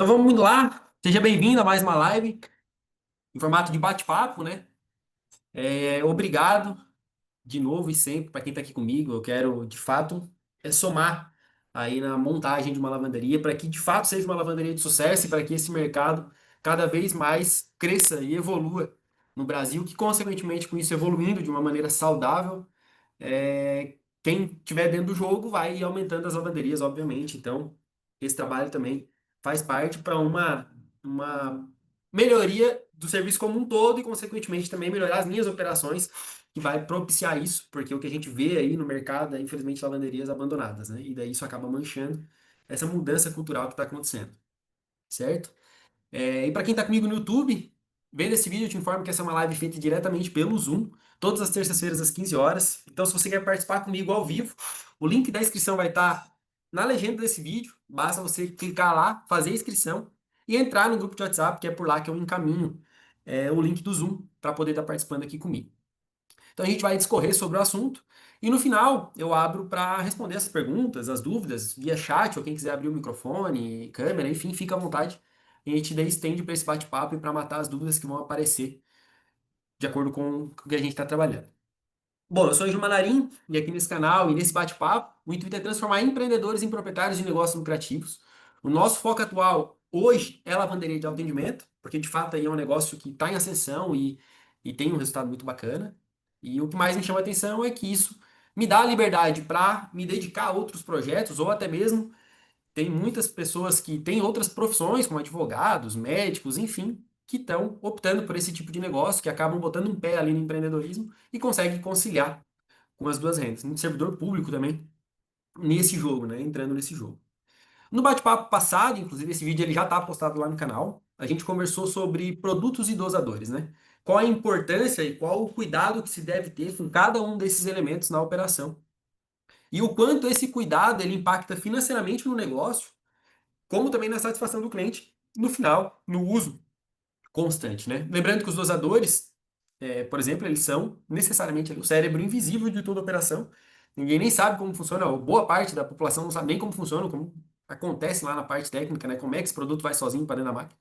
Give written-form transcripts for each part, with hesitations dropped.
Então vamos lá. Seja bem-vindo a mais uma live em formato de bate-papo, né? Obrigado de novo e sempre para quem está aqui comigo. Eu quero, de fato, somar aí na montagem de uma lavanderia para que, de fato, seja uma lavanderia de sucesso e para que esse mercado cada vez mais cresça e evolua no Brasil, que, consequentemente, com isso evoluindo de uma maneira saudável, quem tiver dentro do jogo vai aumentando as lavanderias, obviamente. Então, esse trabalho também faz parte para uma melhoria do serviço como um todo e, consequentemente, também melhorar as minhas operações, que vai propiciar isso, porque o que a gente vê aí no mercado é, infelizmente, lavanderias abandonadas, né? E daí isso acaba manchando essa mudança cultural que está acontecendo, certo? E para quem está comigo no YouTube, vendo esse vídeo, eu te informo que essa é uma live feita diretamente pelo Zoom, todas as terças-feiras às 15 horas. Então, se você quer participar comigo ao vivo, o link da inscrição vai estar na legenda desse vídeo. Basta você clicar lá, fazer a inscrição e entrar no grupo de WhatsApp, que é por lá que eu encaminho o link do Zoom para poder estar participando aqui comigo. Então a gente vai discorrer sobre o assunto e no final eu abro para responder essas perguntas, as dúvidas, via chat ou quem quiser abrir o microfone, câmera, enfim, fica à vontade. E a gente daí estende para esse bate-papo e para matar as dúvidas que vão aparecer de acordo com o que a gente está trabalhando. Bom, eu sou o Gil Manarim e aqui nesse canal e nesse bate-papo, o intuito é transformar empreendedores em proprietários de negócios lucrativos. O nosso foco atual hoje é lavanderia de autoatendimento, porque de fato aí é um negócio que está em ascensão e tem um resultado muito bacana. E o que mais me chama a atenção é que isso me dá a liberdade para me dedicar a outros projetos, ou até mesmo tem muitas pessoas que têm outras profissões, como advogados, médicos, enfim, que estão optando por esse tipo de negócio, que acabam botando um pé ali no empreendedorismo e conseguem conciliar com as duas rendas. Muito servidor público também nesse jogo, né? Entrando nesse jogo. No bate-papo passado, inclusive, esse vídeo ele já está postado lá no canal, a gente conversou sobre produtos e dosadores, né? Qual a importância e qual o cuidado que se deve ter com cada um desses elementos na operação. E o quanto esse cuidado ele impacta financeiramente no negócio, como também na satisfação do cliente no final, no uso constante, né? Lembrando que os dosadores, por exemplo, eles são necessariamente o cérebro invisível de toda operação. Ninguém nem sabe como funciona, ou boa parte da população não sabe nem como funciona, como acontece lá na parte técnica, né? Como é que esse produto vai sozinho para dentro da máquina.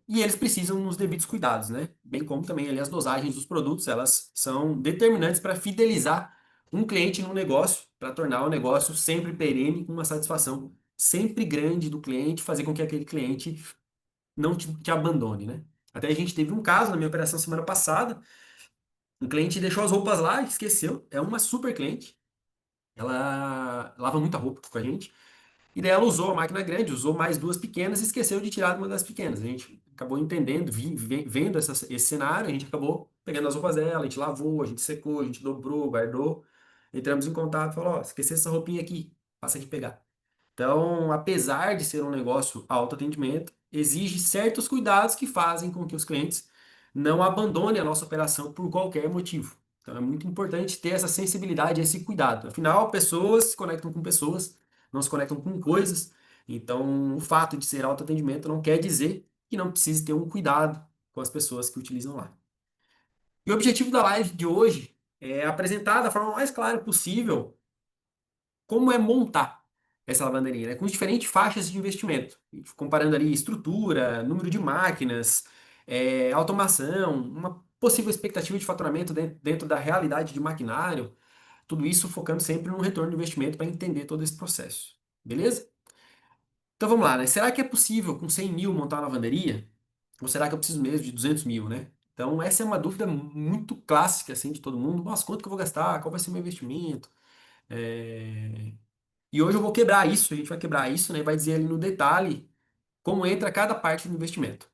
E eles precisam dos devidos cuidados, né? Bem como também ali as dosagens dos produtos, elas são determinantes para fidelizar um cliente no negócio, para tornar o negócio sempre perene, com uma satisfação sempre grande do cliente, fazer com que aquele cliente não te abandone, né? Até a gente teve um caso na minha operação semana passada, um cliente deixou as roupas lá, esqueceu, é uma super cliente, ela lava muita roupa com a gente, e daí ela usou a máquina grande, usou mais duas pequenas e esqueceu de tirar uma das pequenas. A gente acabou entendendo, vendo esse cenário, a gente acabou pegando as roupas dela, a gente lavou, a gente secou, a gente dobrou, guardou, entramos em contato, falou, ó, esqueci essa roupinha aqui, passa aqui pegar. Então, apesar de ser um negócio autoatendimento, exige certos cuidados que fazem com que os clientes não abandonem a nossa operação por qualquer motivo. Então, é muito importante ter essa sensibilidade, esse cuidado. Afinal, pessoas se conectam com pessoas, não se conectam com coisas. Então, o fato de ser autoatendimento não quer dizer que não precise ter um cuidado com as pessoas que utilizam lá. E o objetivo da live de hoje é apresentar da forma mais clara possível como é montar essa lavanderia, né? Com as diferentes faixas de investimento, comparando ali estrutura, número de máquinas, automação, uma possível expectativa de faturamento dentro da realidade de maquinário, tudo isso focando sempre no retorno de investimento para entender todo esse processo, beleza? Então vamos lá, né? Será que é possível com 100 mil montar uma lavanderia? Ou será que eu preciso mesmo de 200 mil, né? Então essa é uma dúvida muito clássica assim de todo mundo. Nossa, quanto que eu vou gastar? Qual vai ser o meu investimento? É, E hoje eu vou quebrar isso, a gente vai quebrar isso, né? E vai dizer ali no detalhe como entra cada parte do investimento.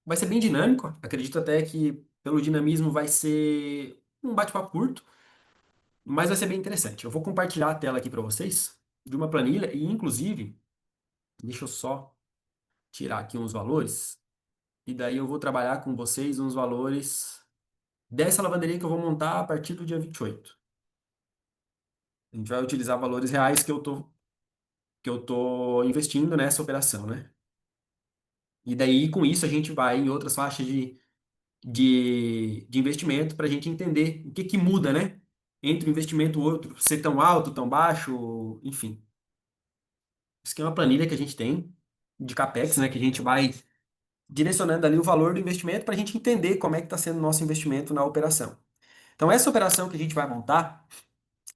Vai ser bem dinâmico, acredito até que pelo dinamismo vai ser um bate-papo curto, mas vai ser bem interessante. Eu vou compartilhar a tela aqui para vocês de uma planilha e inclusive, deixa eu só tirar aqui uns valores e daí eu vou trabalhar com vocês uns valores dessa lavanderia que eu vou montar a partir do dia 28. A gente vai utilizar valores reais que eu tô investindo nessa operação, né? E daí, com isso, a gente vai em outras faixas de investimento para a gente entender o que que muda, né? Entre um investimento e o outro, ser tão alto, tão baixo, enfim. Isso aqui é uma planilha que a gente tem de CAPEX, né? Que a gente vai direcionando ali o valor do investimento para a gente entender como é que está sendo o nosso investimento na operação. Então, essa operação que a gente vai montar,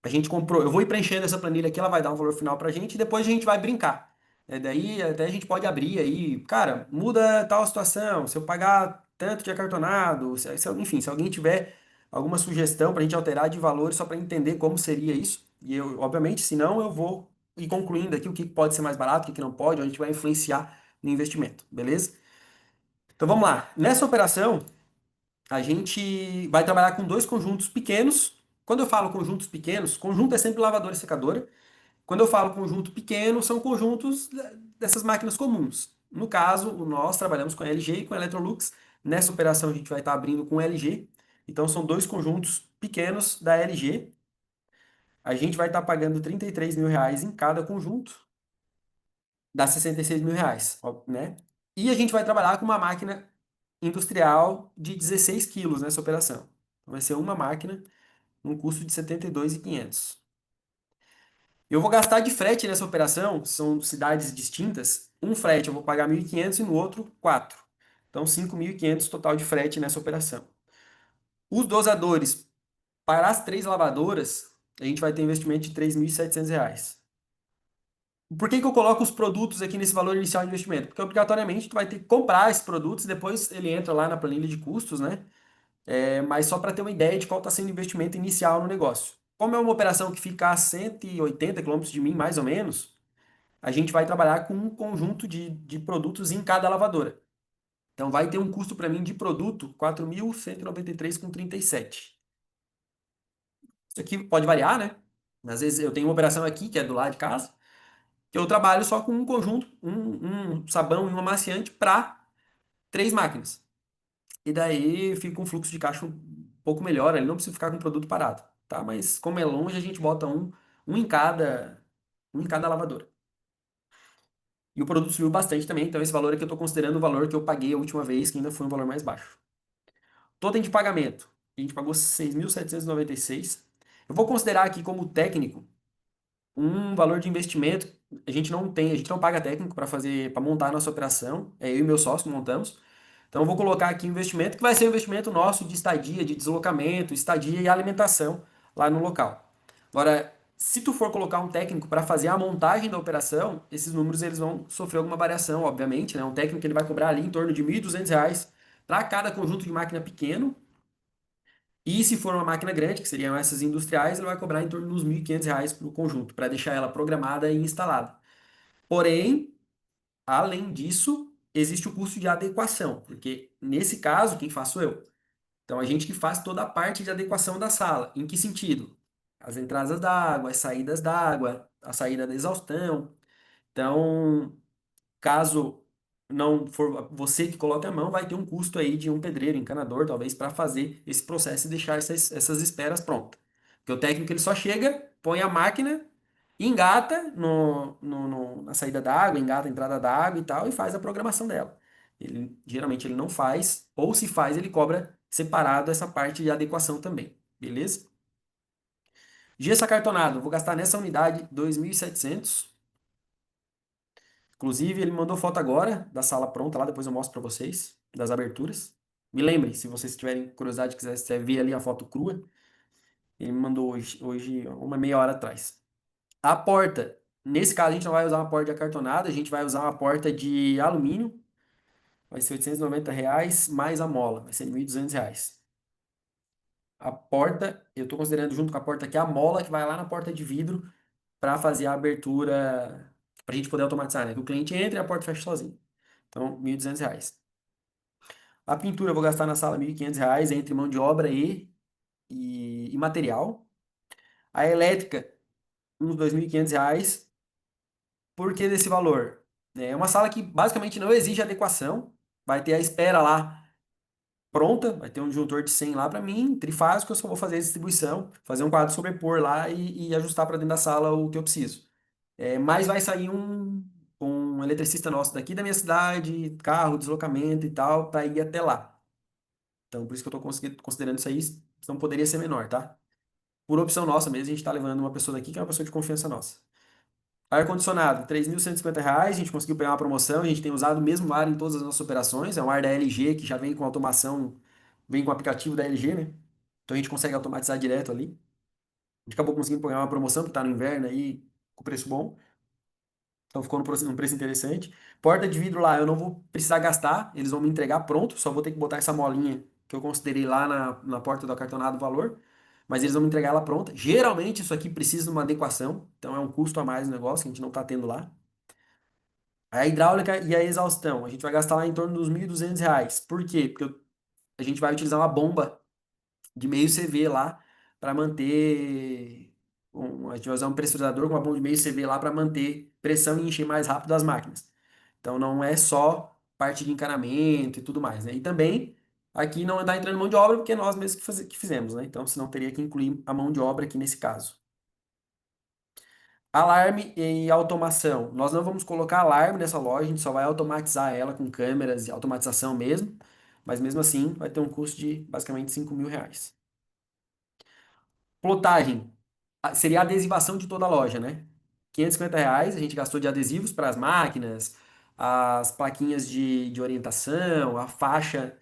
a gente comprou. Eu vou ir preenchendo essa planilha aqui, ela vai dar um valor final para a gente e depois a gente vai brincar. Daí até a gente pode abrir aí, cara, muda tal situação, se eu pagar tanto de acartonado, enfim, se alguém tiver alguma sugestão para a gente alterar de valor só para entender como seria isso. E eu, obviamente, se não, eu vou ir concluindo aqui o que pode ser mais barato, o que não pode, onde a gente vai influenciar no investimento, beleza? Então vamos lá. Nessa operação, a gente vai trabalhar com dois conjuntos pequenos. Quando eu falo conjuntos pequenos, conjunto é sempre lavadora e secadora. Quando eu falo conjunto pequeno, são conjuntos dessas máquinas comuns. No caso, nós trabalhamos com LG e com Electrolux. Nessa operação, a gente vai estar abrindo com LG. Então, são dois conjuntos pequenos da LG. A gente vai estar pagando R$ 33.000 em cada conjunto, dá R$ 66.000, né? E a gente vai trabalhar com uma máquina industrial de 16 quilos nessa operação. Então, vai ser uma máquina, num custo de 72.500. Eu vou gastar de frete nessa operação, são cidades distintas. Um frete eu vou pagar 1.500 e no outro 4. Então 5.500 total de frete nessa operação. Os dosadores para as três lavadoras, a gente vai ter investimento de R$ 3.700. Por que que eu coloco os produtos aqui nesse valor inicial de investimento? Porque obrigatoriamente tu vai ter que comprar esses produtos e depois ele entra lá na planilha de custos, né? Mas só para ter uma ideia de qual está sendo o investimento inicial no negócio. Como é uma operação que fica a 180 quilômetros de mim, mais ou menos, a gente vai trabalhar com um conjunto de produtos em cada lavadora. Então vai ter um custo para mim de produto 4.193,37. Isso aqui pode variar, né? Às vezes eu tenho uma operação aqui, que é do lado de casa, que eu trabalho só com um conjunto, um sabão e um amaciante para três máquinas. E daí fica um fluxo de caixa um pouco melhor, ele não precisa ficar com o produto parado, tá? Mas como é longe, a gente bota um em um em cada lavadora. E o produto subiu bastante também, então esse valor aqui eu estou considerando o valor que eu paguei a última vez, que ainda foi um valor mais baixo. Totem de pagamento, a gente pagou 6.796. Eu vou considerar aqui como técnico um valor de investimento. A gente não paga técnico para fazer, para montar a nossa operação. É eu e meu sócio que montamos. Então eu vou colocar aqui um investimento que vai ser um investimento nosso de estadia, de deslocamento, estadia e alimentação lá no local. Agora, se tu for colocar um técnico para fazer a montagem da operação, esses números eles vão sofrer alguma variação, obviamente, né? Um técnico ele vai cobrar ali em torno de R$ 1.200 para cada conjunto de máquina pequeno. E se for uma máquina grande, que seriam essas industriais, ele vai cobrar em torno de uns R$ 1.500 para o conjunto, para deixar ela programada e instalada. Porém, além disso, existe o custo de adequação, porque nesse caso, quem faço eu? Então, a gente que faz toda a parte de adequação da sala. Em que sentido? As entradas d'água, as saídas d'água, a saída da exaustão. Então, caso não for você que coloca a mão, vai ter um custo aí de um pedreiro, encanador, talvez, para fazer esse processo e deixar essas esperas prontas. Porque o técnico ele só chega, põe a máquina, engata na saída da água, engata a entrada da água e tal, e faz a programação dela. Geralmente ele não faz, ou se faz, ele cobra separado essa parte de adequação também. Beleza? Gesso acartonado, vou gastar nessa unidade 2.700. Inclusive, ele me mandou foto agora da sala pronta lá, depois eu mostro para vocês, das aberturas. Me lembrem, se vocês tiverem curiosidade, quiser ver ali a foto crua, ele me mandou hoje uma meia hora atrás. A porta, nesse caso a gente não vai usar uma porta de acartonado, a gente vai usar uma porta de alumínio, vai ser R$ 890 mais a mola, vai ser R$ 1.200. A porta, eu estou considerando junto com a porta aqui a mola que vai lá na porta de vidro para fazer a abertura, para a gente poder automatizar, né? Que o cliente entra e a porta fecha sozinho. Então, R$ 1.200. A pintura eu vou gastar na sala R$ 1.500 entre mão de obra e material. A elétrica, uns R$ 2.500. Por que desse valor? É uma sala que basicamente não exige adequação. Vai ter a espera lá pronta, vai ter um disjuntor de 100 lá para mim, trifásico, eu só vou fazer a distribuição, fazer um quadro sobrepor lá e ajustar para dentro da sala o que eu preciso. Mas vai sair um eletricista nosso daqui da minha cidade, carro, deslocamento e tal, para ir até lá. Então, por isso que eu estou considerando isso aí, senão poderia ser menor, tá? Por opção nossa mesmo, a gente está levando uma pessoa daqui que é uma pessoa de confiança nossa. Ar-condicionado, R$ 3.150, a gente conseguiu pegar uma promoção, a gente tem usado o mesmo ar em todas as nossas operações, é um ar da LG que já vem com automação, vem com o aplicativo da LG, né? Então a gente consegue automatizar direto ali. A gente acabou conseguindo pegar uma promoção que tá no inverno aí, com preço bom, então ficou num preço interessante. Porta de vidro lá, eu não vou precisar gastar, eles vão me entregar pronto, só vou ter que botar essa molinha que eu considerei lá na porta do acartonado o valor, mas eles vão me entregar ela pronta. Geralmente isso aqui precisa de uma adequação, então é um custo a mais o negócio que a gente não tá tendo lá. A hidráulica e a exaustão, a gente vai gastar lá em torno dos R$ 1.200. Por quê? Porque a gente vai utilizar uma bomba de meio CV lá para manter. A gente vai usar um pressurizador com uma bomba de meio CV lá para manter pressão e encher mais rápido as máquinas. Então não é só parte de encanamento e tudo mais, né? E também aqui não está entrando mão de obra porque é nós mesmos que fizemos, né? Então senão teria que incluir a mão de obra aqui nesse caso. Alarme e automação. Nós não vamos colocar alarme nessa loja, a gente só vai automatizar ela com câmeras e automatização mesmo, mas mesmo assim vai ter um custo de basicamente R$ 5.000. Plotagem seria a adesivação de toda a loja, né? R$ 550 a gente gastou de adesivos para as máquinas, as plaquinhas de orientação, a faixa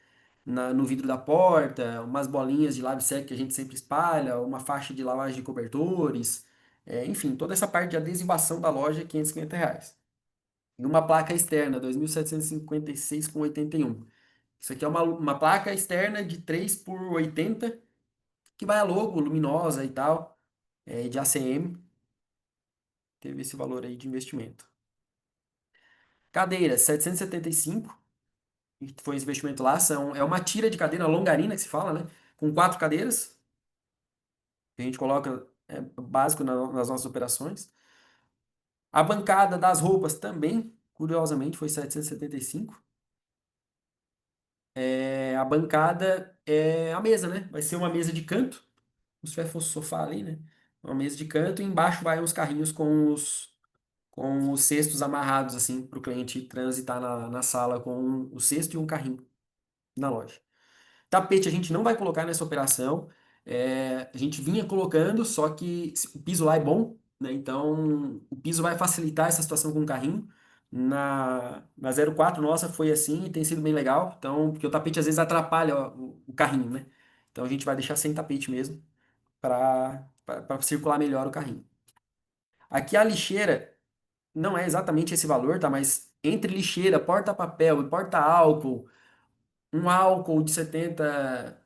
no vidro da porta, umas bolinhas de lave-seque que a gente sempre espalha, uma faixa de lavagem de cobertores, enfim, toda essa parte de adesivação da loja, R$ 550. E uma placa externa, 2.756,81. Isso aqui é uma placa externa de 3 por 80 que vai a logo, luminosa e tal, de ACM, teve esse valor aí de investimento. Cadeira, 775, que foi esse investimento lá, é uma tira de cadeira longarina que se fala, né? Com 4 cadeiras, que a gente coloca básico nas nossas operações. A bancada das roupas também, curiosamente, foi 775. A bancada é a mesa, né? Vai ser uma mesa de canto, como se fosse sofá ali, né? Uma mesa de canto e embaixo vai uns carrinhos com os cestos amarrados, assim, para o cliente transitar na sala com o cesto e um carrinho na loja. Tapete a gente não vai colocar nessa operação, a gente vinha colocando, só que o piso lá é bom, né? Então o piso vai facilitar essa situação com o carrinho. Na 04 nossa foi assim e tem sido bem legal, então, porque o tapete às vezes atrapalha o carrinho, né? Então a gente vai deixar sem tapete mesmo, para circular melhor o carrinho. Aqui a lixeira. Não é exatamente esse valor, tá? Mas entre lixeira, porta-papel e porta-álcool, um álcool de 70,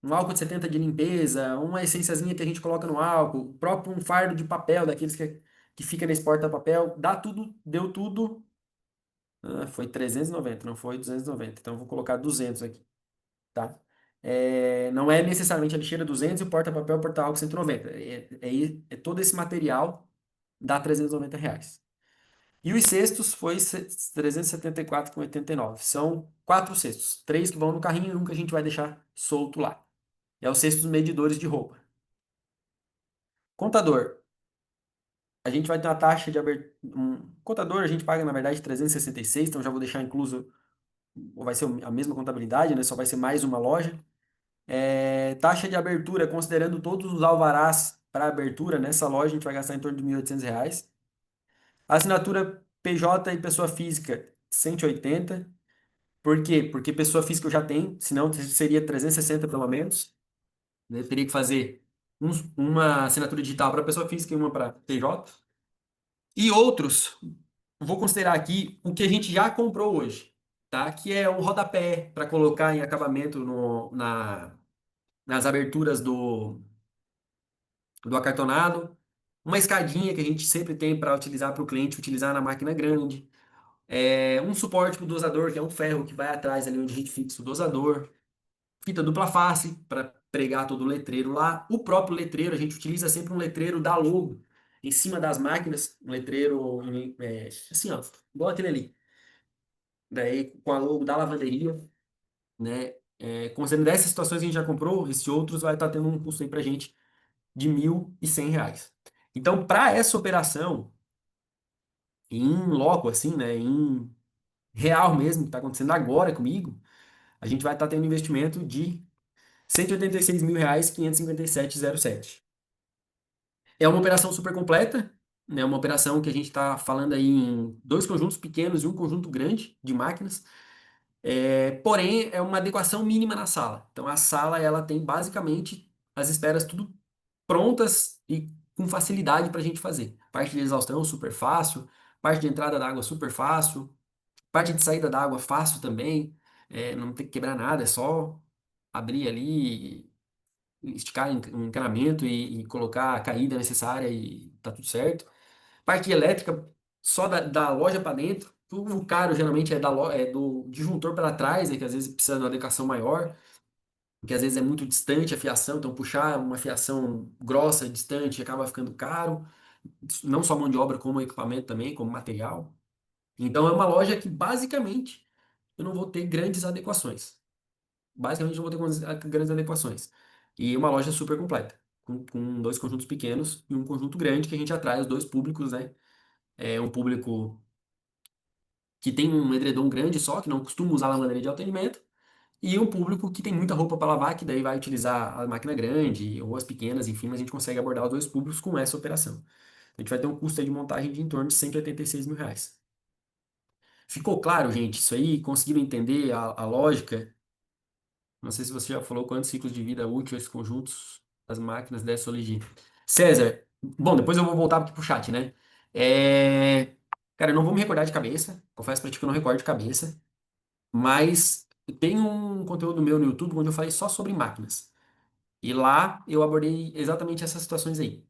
um álcool de 70 de limpeza, uma essênciazinha que a gente coloca no álcool, próprio um fardo de papel daqueles que fica nesse porta-papel, dá tudo, deu tudo, foi 390, não foi 290. Então eu vou colocar 200 aqui, tá? Não é necessariamente a lixeira 200 e o porta-papel, o porta-álcool 190. É todo esse material dá R$ 390. E os cestos foi 374,89. São 4 cestos. 3 que vão no carrinho e um que a gente vai deixar solto lá. É o cesto dos medidores de roupa. Contador. A gente vai ter uma taxa de abertura. Contador a gente paga, na verdade, 366, então já vou deixar incluso. Vai ser a mesma contabilidade, né? Só vai ser mais uma loja. Taxa de abertura, considerando todos os alvarás para abertura, nessa loja a gente vai gastar em torno de R$ 1.800. Assinatura PJ e pessoa física, 180. Por quê? Porque pessoa física eu já tenho, senão seria 360 pelo menos. Né? Eu teria que fazer uma assinatura digital para pessoa física e uma para PJ. E outros, vou considerar aqui o que a gente já comprou hoje, tá? Que é o rodapé para colocar em acabamento nas aberturas do acartonado. Uma escadinha que a gente sempre tem para utilizar para o cliente utilizar na máquina grande. Um suporte para o dosador, que é um ferro que vai atrás ali onde a gente fixa o dosador. Fita dupla face para pregar todo o letreiro lá. O próprio letreiro, a gente utiliza sempre um letreiro da logo em cima das máquinas, um letreiro assim, ó, igual aquele ali. Daí com a logo da lavanderia, né? Considerando dessas situações que a gente já comprou, esses outros vai estar tendo um custo aí pra gente de R$ 1.100. Então, para essa operação, em loco, assim, né? Em real mesmo, que está acontecendo agora comigo, a gente vai estar tendo um investimento de R$ 186.557,07. É uma operação super completa, né? Uma operação que a gente está falando aí em dois conjuntos pequenos e um conjunto grande de máquinas. Porém, é uma adequação mínima na sala. Então, a sala ela tem basicamente as esperas tudo prontas e com facilidade para a gente fazer. Parte de exaustão super fácil, parte de entrada da água super fácil, parte de saída da água fácil também. Não tem que quebrar nada, é só abrir ali, esticar um encanamento e colocar a caída necessária e tá tudo certo. Parte elétrica, só da loja para dentro. O caro geralmente é do disjuntor para trás, né, que às vezes precisa de uma adequação maior, que às vezes é muito distante a fiação, então puxar uma fiação grossa, distante, acaba ficando caro. Não só mão de obra, como equipamento também, como material. Então é uma loja que basicamente eu não vou ter grandes adequações. Basicamente eu não vou ter grandes adequações. E uma loja super completa, com dois conjuntos pequenos e um conjunto grande que a gente atrai os dois públicos, né? É um público que tem um edredom grande só, que não costuma usar lavanderia de alto rendimento, e um público que tem muita roupa para lavar, que daí vai utilizar a máquina grande ou as pequenas, enfim, mas a gente consegue abordar os dois públicos com essa operação. A gente vai ter um custo aí de montagem de em torno de R$ 186.000. Ficou claro, gente? Isso aí? Conseguiram entender a lógica? Não sei se você já falou quantos ciclos de vida útil esses conjuntos das máquinas dessa Soligi. César, bom, depois eu vou voltar aqui pro chat, né? É... Cara, eu não vou me recordar de cabeça, confesso pra ti que eu não recordo de cabeça, mas tem um conteúdo meu no YouTube onde eu falei só sobre máquinas. E lá eu abordei exatamente essas situações aí.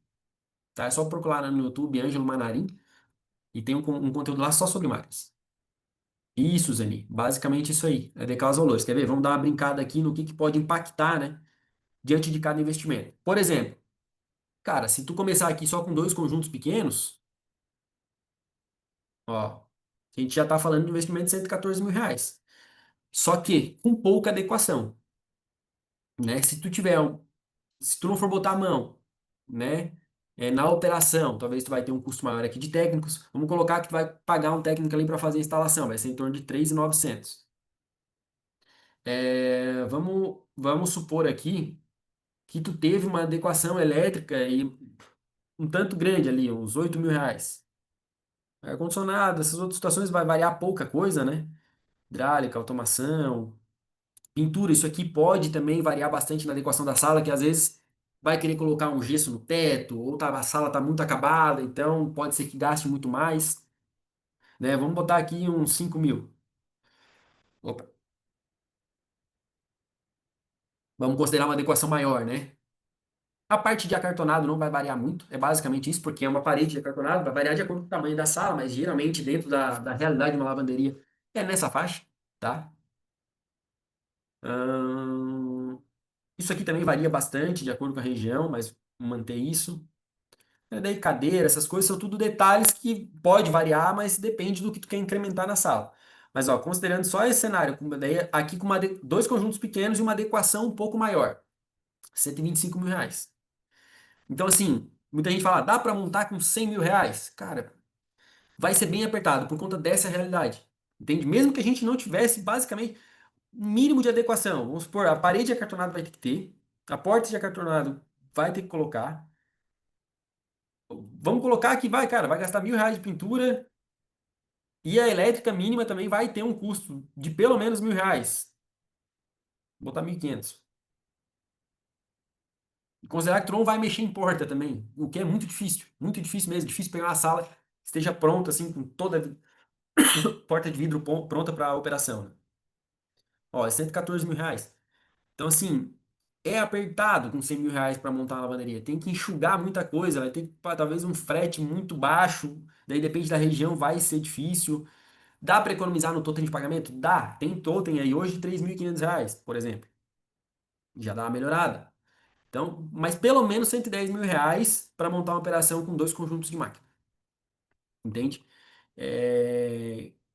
Tá? É só procurar no YouTube Ângelo Manarim e tem um conteúdo lá só sobre máquinas. Isso, Zeni. Basicamente isso aí. É adequar os valores. Quer ver? Vamos dar uma brincada aqui no que pode impactar, né? Diante de cada investimento. Por exemplo, cara, se tu começar aqui só com dois conjuntos pequenos, ó, a gente já está falando de investimento de R$ 114.000. Só que com pouca adequação, né? Se tu não for botar a mão, né? Na operação, talvez tu vai ter um custo maior aqui de técnicos. Vamos colocar que tu vai pagar um técnico ali para fazer a instalação, vai ser em torno de 3.900. Vamos supor aqui que tu teve uma adequação elétrica e um tanto grande ali, uns R$ 8.000. Ar-condicionado, essas outras situações vai variar pouca coisa, né? Hidráulica, automação, pintura, isso aqui pode também variar bastante na adequação da sala, que às vezes vai querer colocar um gesso no teto, ou a sala está muito acabada, então pode ser que gaste muito mais, né? Vamos botar aqui uns 5.000. Opa, vamos considerar uma adequação maior, né? A parte de acartonado não vai variar muito, é basicamente isso, porque é uma parede de acartonado, vai variar de acordo com o tamanho da sala, mas geralmente dentro da realidade de uma lavanderia é nessa faixa, tá? Ahn, Isso aqui também varia bastante de acordo com a região, mas manter isso. Daí cadeira, essas coisas são tudo detalhes que pode variar, mas depende do que tu quer incrementar na sala. Mas ó, considerando só esse cenário, daí aqui com dois conjuntos pequenos e uma adequação um pouco maior, R$ 125.000. Então, assim, muita gente fala, dá para montar com R$ 100.000? Cara, vai ser bem apertado por conta dessa realidade. Entende? Mesmo que a gente não tivesse, basicamente, um mínimo de adequação. Vamos supor, a parede de acartonado vai ter que ter, a porta de acartonado vai ter que colocar. Vamos colocar que vai, cara, vai gastar R$ 1.000 de pintura e a elétrica mínima também vai ter um custo de pelo menos R$ 1.000. Vou botar 1.500. E considerar que tu não vai mexer em porta também, o que é muito difícil mesmo, difícil pegar uma sala que esteja pronta, assim, com toda a porta de vidro pronta para a operação, né? Ó, é R$ 114.000. Então, assim, é apertado com R$ 100.000 para montar uma lavanderia. Tem que enxugar muita coisa, vai ter que, talvez um frete muito baixo, daí depende da região, vai ser difícil. Dá para economizar no totem de pagamento? Dá. Tem totem aí hoje de R$ 3.500, por exemplo. Já dá uma melhorada. Então, mas pelo menos R$ 110.000 para montar uma operação com dois conjuntos de máquina. Entende?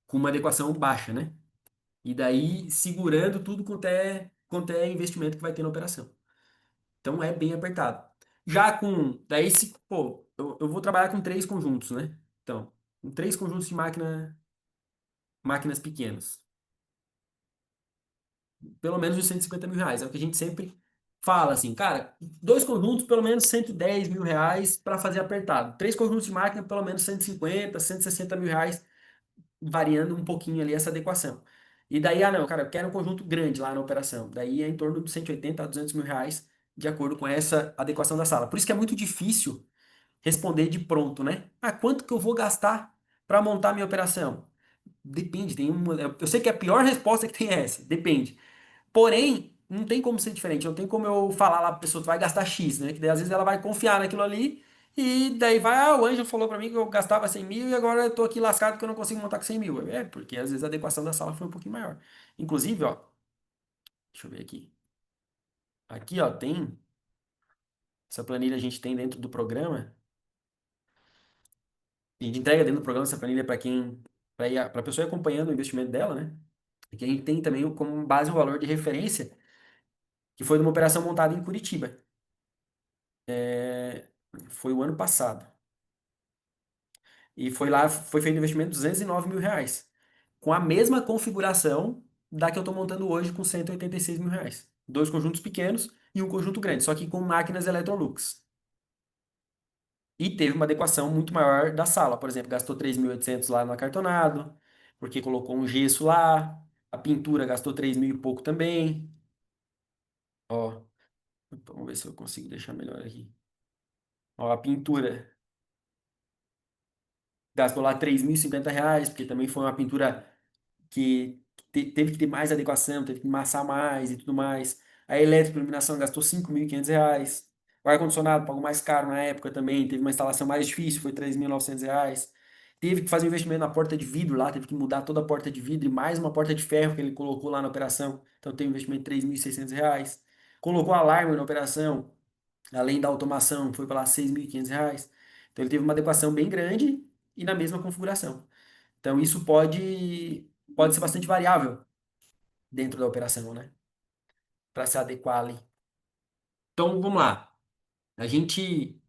Com uma adequação baixa, né? E daí segurando tudo quanto é investimento que vai ter na operação. Então é bem apertado. Já com, daí se, pô, eu vou trabalhar com três conjuntos, né? Então, com três conjuntos de máquinas pequenas. Pelo menos de R$ 150.000. É o que a gente sempre fala assim, cara, dois conjuntos, pelo menos 110 mil reais para fazer apertado. Três conjuntos de máquina, pelo menos 150, 160 mil reais, variando um pouquinho ali essa adequação. E daí, ah, não, cara, eu quero um conjunto grande lá na operação. Daí é em torno de 180 a 200 mil reais, de acordo com essa adequação da sala. Por isso que é muito difícil responder de pronto, né? Ah, quanto que eu vou gastar para montar minha operação? Depende, tem uma, eu sei que a pior resposta que tem é essa, depende. Porém, não tem como ser diferente, não tem como eu falar lá pra pessoa, tu vai gastar X, né? Que daí às vezes ela vai confiar naquilo ali e daí vai, ah, o Ângelo falou pra mim que eu gastava 100 mil e agora eu tô aqui lascado que eu não consigo montar com 100 mil. É, porque às vezes a adequação da sala foi um pouquinho maior. Inclusive, ó, deixa eu ver aqui. Aqui, ó, tem, essa planilha a gente tem dentro do programa, a gente entrega dentro do programa essa planilha para quem, para a pessoa ir acompanhando o investimento dela, né? Aqui a gente tem também como base um valor de referência que foi de uma operação montada em Curitiba. É, foi o ano passado. E foi lá, foi feito um investimento de 209 mil reais. Com a mesma configuração da que eu estou montando hoje com 186 mil reais. Dois conjuntos pequenos e um conjunto grande, só que com máquinas Electrolux. E teve uma adequação muito maior da sala. Por exemplo, gastou 3.800 lá no acartonado, porque colocou um gesso lá. A pintura gastou 3 mil e pouco também. Ó, vamos ver se eu consigo deixar melhor aqui. Ó, a pintura gastou lá 3.050 reais, porque também foi uma pintura que teve que ter mais adequação, teve que massar mais e tudo mais. A elétrica e iluminação gastou 5.500 reais. O ar-condicionado pagou mais caro na época também, teve uma instalação mais difícil, foi 3.900 reais. Teve que fazer um investimento na porta de vidro lá, teve que mudar toda a porta de vidro e mais uma porta de ferro que ele colocou lá na operação. Então tem um investimento de 3.600 reais. Colocou alarme na operação, além da automação, foi para lá 6.500 reais. Então ele teve uma adequação bem grande e na mesma configuração. Então, isso pode ser bastante variável dentro da operação, né? Para se adequar ali. Então, vamos lá. A gente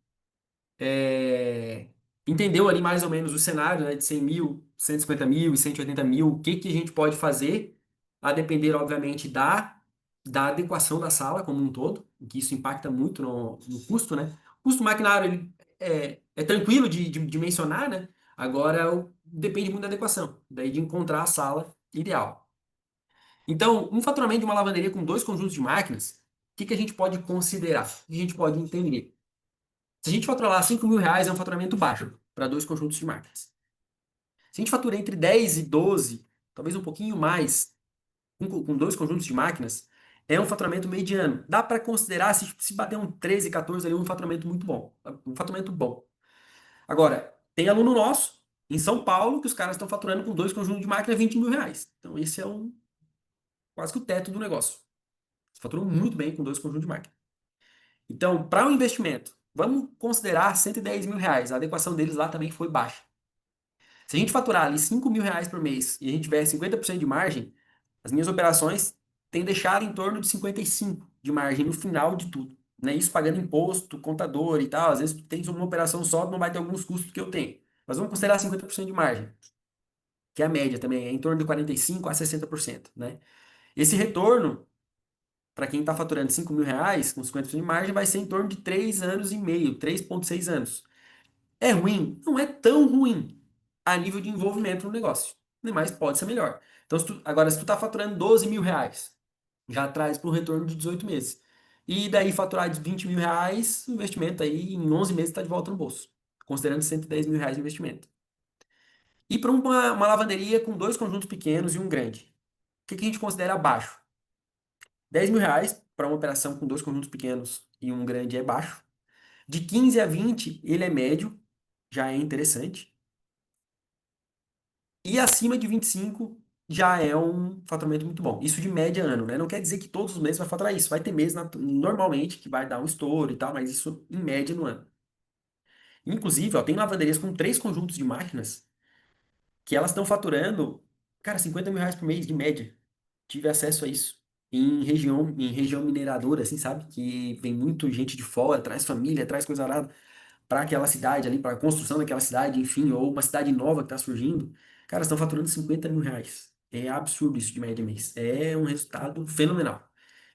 é, entendeu ali mais ou menos o cenário, né, de 100 mil, 150 mil e 180 mil, o que que a gente pode fazer, a depender, obviamente, da adequação da sala como um todo, que isso impacta muito no custo, né? O custo maquinário ele é tranquilo de mencionar, né? Agora, depende muito da adequação, daí de encontrar a sala ideal. Então, um faturamento de uma lavanderia com dois conjuntos de máquinas, o que que a gente pode considerar? O que a gente pode entender? Se a gente faturar lá 5 mil reais, é um faturamento baixo para dois conjuntos de máquinas. Se a gente fatura entre 10 e 12, talvez um pouquinho mais, com dois conjuntos de máquinas, é um faturamento mediano. Dá para considerar, se bater um 13, 14 ali, um faturamento muito bom. Um faturamento bom. Agora, tem aluno nosso, em São Paulo, que os caras estão faturando com dois conjuntos de máquina 20 mil reais. Então, esse é quase que o teto do negócio. Você faturou muito bem com dois conjuntos de máquina. Então, para um investimento, vamos considerar 110 mil reais. A adequação deles lá também foi baixa. Se a gente faturar ali 5 mil reais por mês e a gente tiver 50% de margem, as minhas operações têm deixado em torno de 55% de margem no final de tudo. Né? Isso pagando imposto, contador e tal. Às vezes tu tens uma operação só, não vai ter alguns custos que eu tenho. Mas vamos considerar 50% de margem, que é a média também, é em torno de 45% a 60%. Né? Esse retorno para quem está faturando 5 mil reais, com 50% de margem, vai ser em torno de 3 anos e meio, 3,6 anos. É ruim? Não é tão ruim a nível de envolvimento no negócio. Mas pode ser melhor. Então, agora, se tu está faturando 12 mil reais, já traz para um retorno de 18 meses. E daí faturar de 20 mil reais, o investimento aí em 11 meses está de volta no bolso. Considerando 110 mil reais de investimento. E para uma lavanderia com dois conjuntos pequenos e um grande. O que que a gente considera baixo? 10 mil reais para uma operação com dois conjuntos pequenos e um grande é baixo. De 15 a 20, ele é médio, já é interessante. E acima de 25 já é um faturamento muito bom. Isso de média ano, né? Não quer dizer que todos os meses vai faturar isso. Vai ter mês normalmente que vai dar um estouro e tal, mas isso em média no ano. Inclusive, ó, tem lavanderias com três conjuntos de máquinas que elas estão faturando, cara, 50 mil reais por mês de média. Tive acesso a isso. Em região mineradora, assim, sabe? Que vem muito gente de fora, traz família, traz coisa arada para aquela cidade ali, para a construção daquela cidade, enfim, ou uma cidade nova que está surgindo. Cara, estão faturando 50 mil reais. É absurdo isso de média mês. É um resultado fenomenal.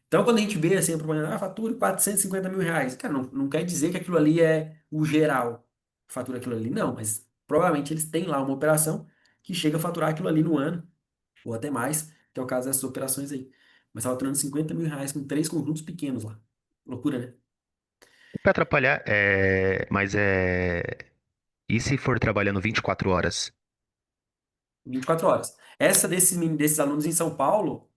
Então, quando a gente vê assim, a propaganda, fatura R$ 450 mil, cara, não quer dizer que aquilo ali é o geral, que fatura aquilo ali, não, mas provavelmente eles têm lá uma operação que chega a faturar aquilo ali no ano, ou até mais, que é o caso dessas operações aí. Mas tá faturando R$ 50 mil com três conjuntos pequenos lá. Loucura, né? Pra atrapalhar, mas e se for trabalhando 24 horas? 24 horas. Essa desses alunos em São Paulo,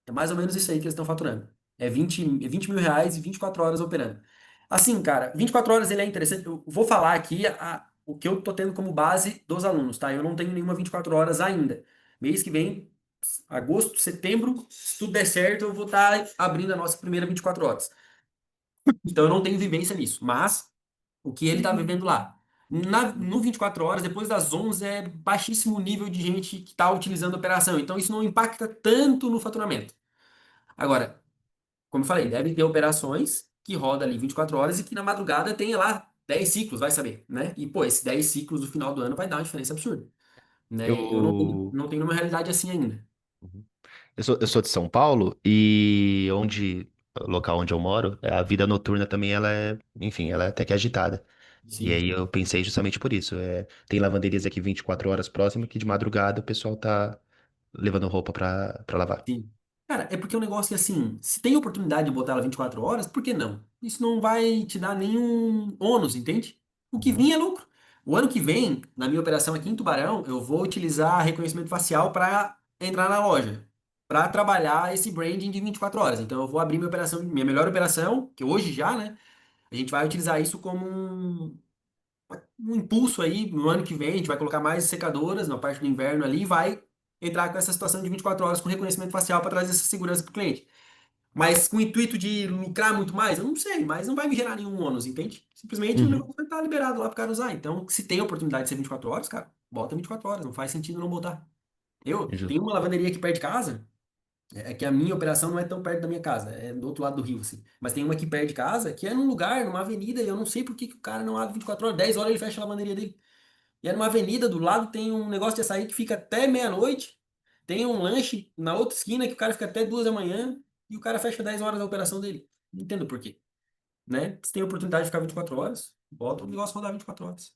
é mais ou menos isso aí que eles estão faturando. É 20 mil reais e 24 horas operando. Assim, cara, 24 horas ele é interessante. Eu vou falar aqui o que eu tô tendo como base dos alunos, tá? Eu não tenho nenhuma 24 horas ainda. Mês que vem, agosto, setembro, se tudo der certo, eu vou estar abrindo a nossa primeira 24 horas. Então eu não tenho vivência nisso, mas o que ele está vivendo lá. No 24 horas, depois das 11, é baixíssimo nível de gente que está utilizando a operação. Então, isso não impacta tanto no faturamento. Agora, como eu falei, deve ter operações que roda ali 24 horas e que na madrugada tenha lá 10 ciclos, vai saber, né? E, pô, esses 10 ciclos do final do ano vai dar uma diferença absurda, né? Eu Eu, não tenho uma realidade assim ainda. Uhum. Eu sou de São Paulo e o local onde eu moro, a vida noturna também enfim, ela é até que agitada. E Sim. aí eu pensei justamente por isso. Tem lavanderias aqui 24 horas próximas que de madrugada o pessoal tá levando roupa pra lavar. Sim. Cara, é porque o negócio é assim, se tem oportunidade de botar ela 24 horas, por que não? Isso não vai te dar nenhum ônus, entende? O que Uhum. vinha é lucro. O ano que vem, na minha operação aqui em Tubarão, eu vou utilizar reconhecimento facial para entrar na loja, para trabalhar esse branding de 24 horas. Então eu vou abrir minha operação, minha melhor operação, que hoje já, né? A gente vai utilizar isso como um impulso aí no ano que vem, a gente vai colocar mais secadoras na parte do inverno ali e vai entrar com essa situação de 24 horas com reconhecimento facial para trazer essa segurança para o cliente. Mas com o intuito de lucrar muito mais, eu não sei, mas não vai me gerar nenhum ônus, entende? Simplesmente o Uhum. negócio vai estar liberado lá para o cara usar. Então, se tem a oportunidade de ser 24 horas, cara, bota 24 horas, não faz sentido não botar. Eu Justo. tenho uma lavanderia aqui perto de casa, é que a minha operação não é tão perto da minha casa, é do outro lado do rio, assim. Mas tem uma aqui perto de casa que é num lugar, numa avenida, e eu não sei por que que o cara não abre 24 horas, 10 horas ele fecha a lavanderia dele. E é numa avenida do lado, tem um negócio de açaí que fica até meia-noite. Tem um lanche na outra esquina que o cara fica até 2 da manhã e o cara fecha 10 horas da operação dele. Não entendo por quê, né? Se tem a oportunidade de ficar 24 horas, bota o negócio rodar 24 horas.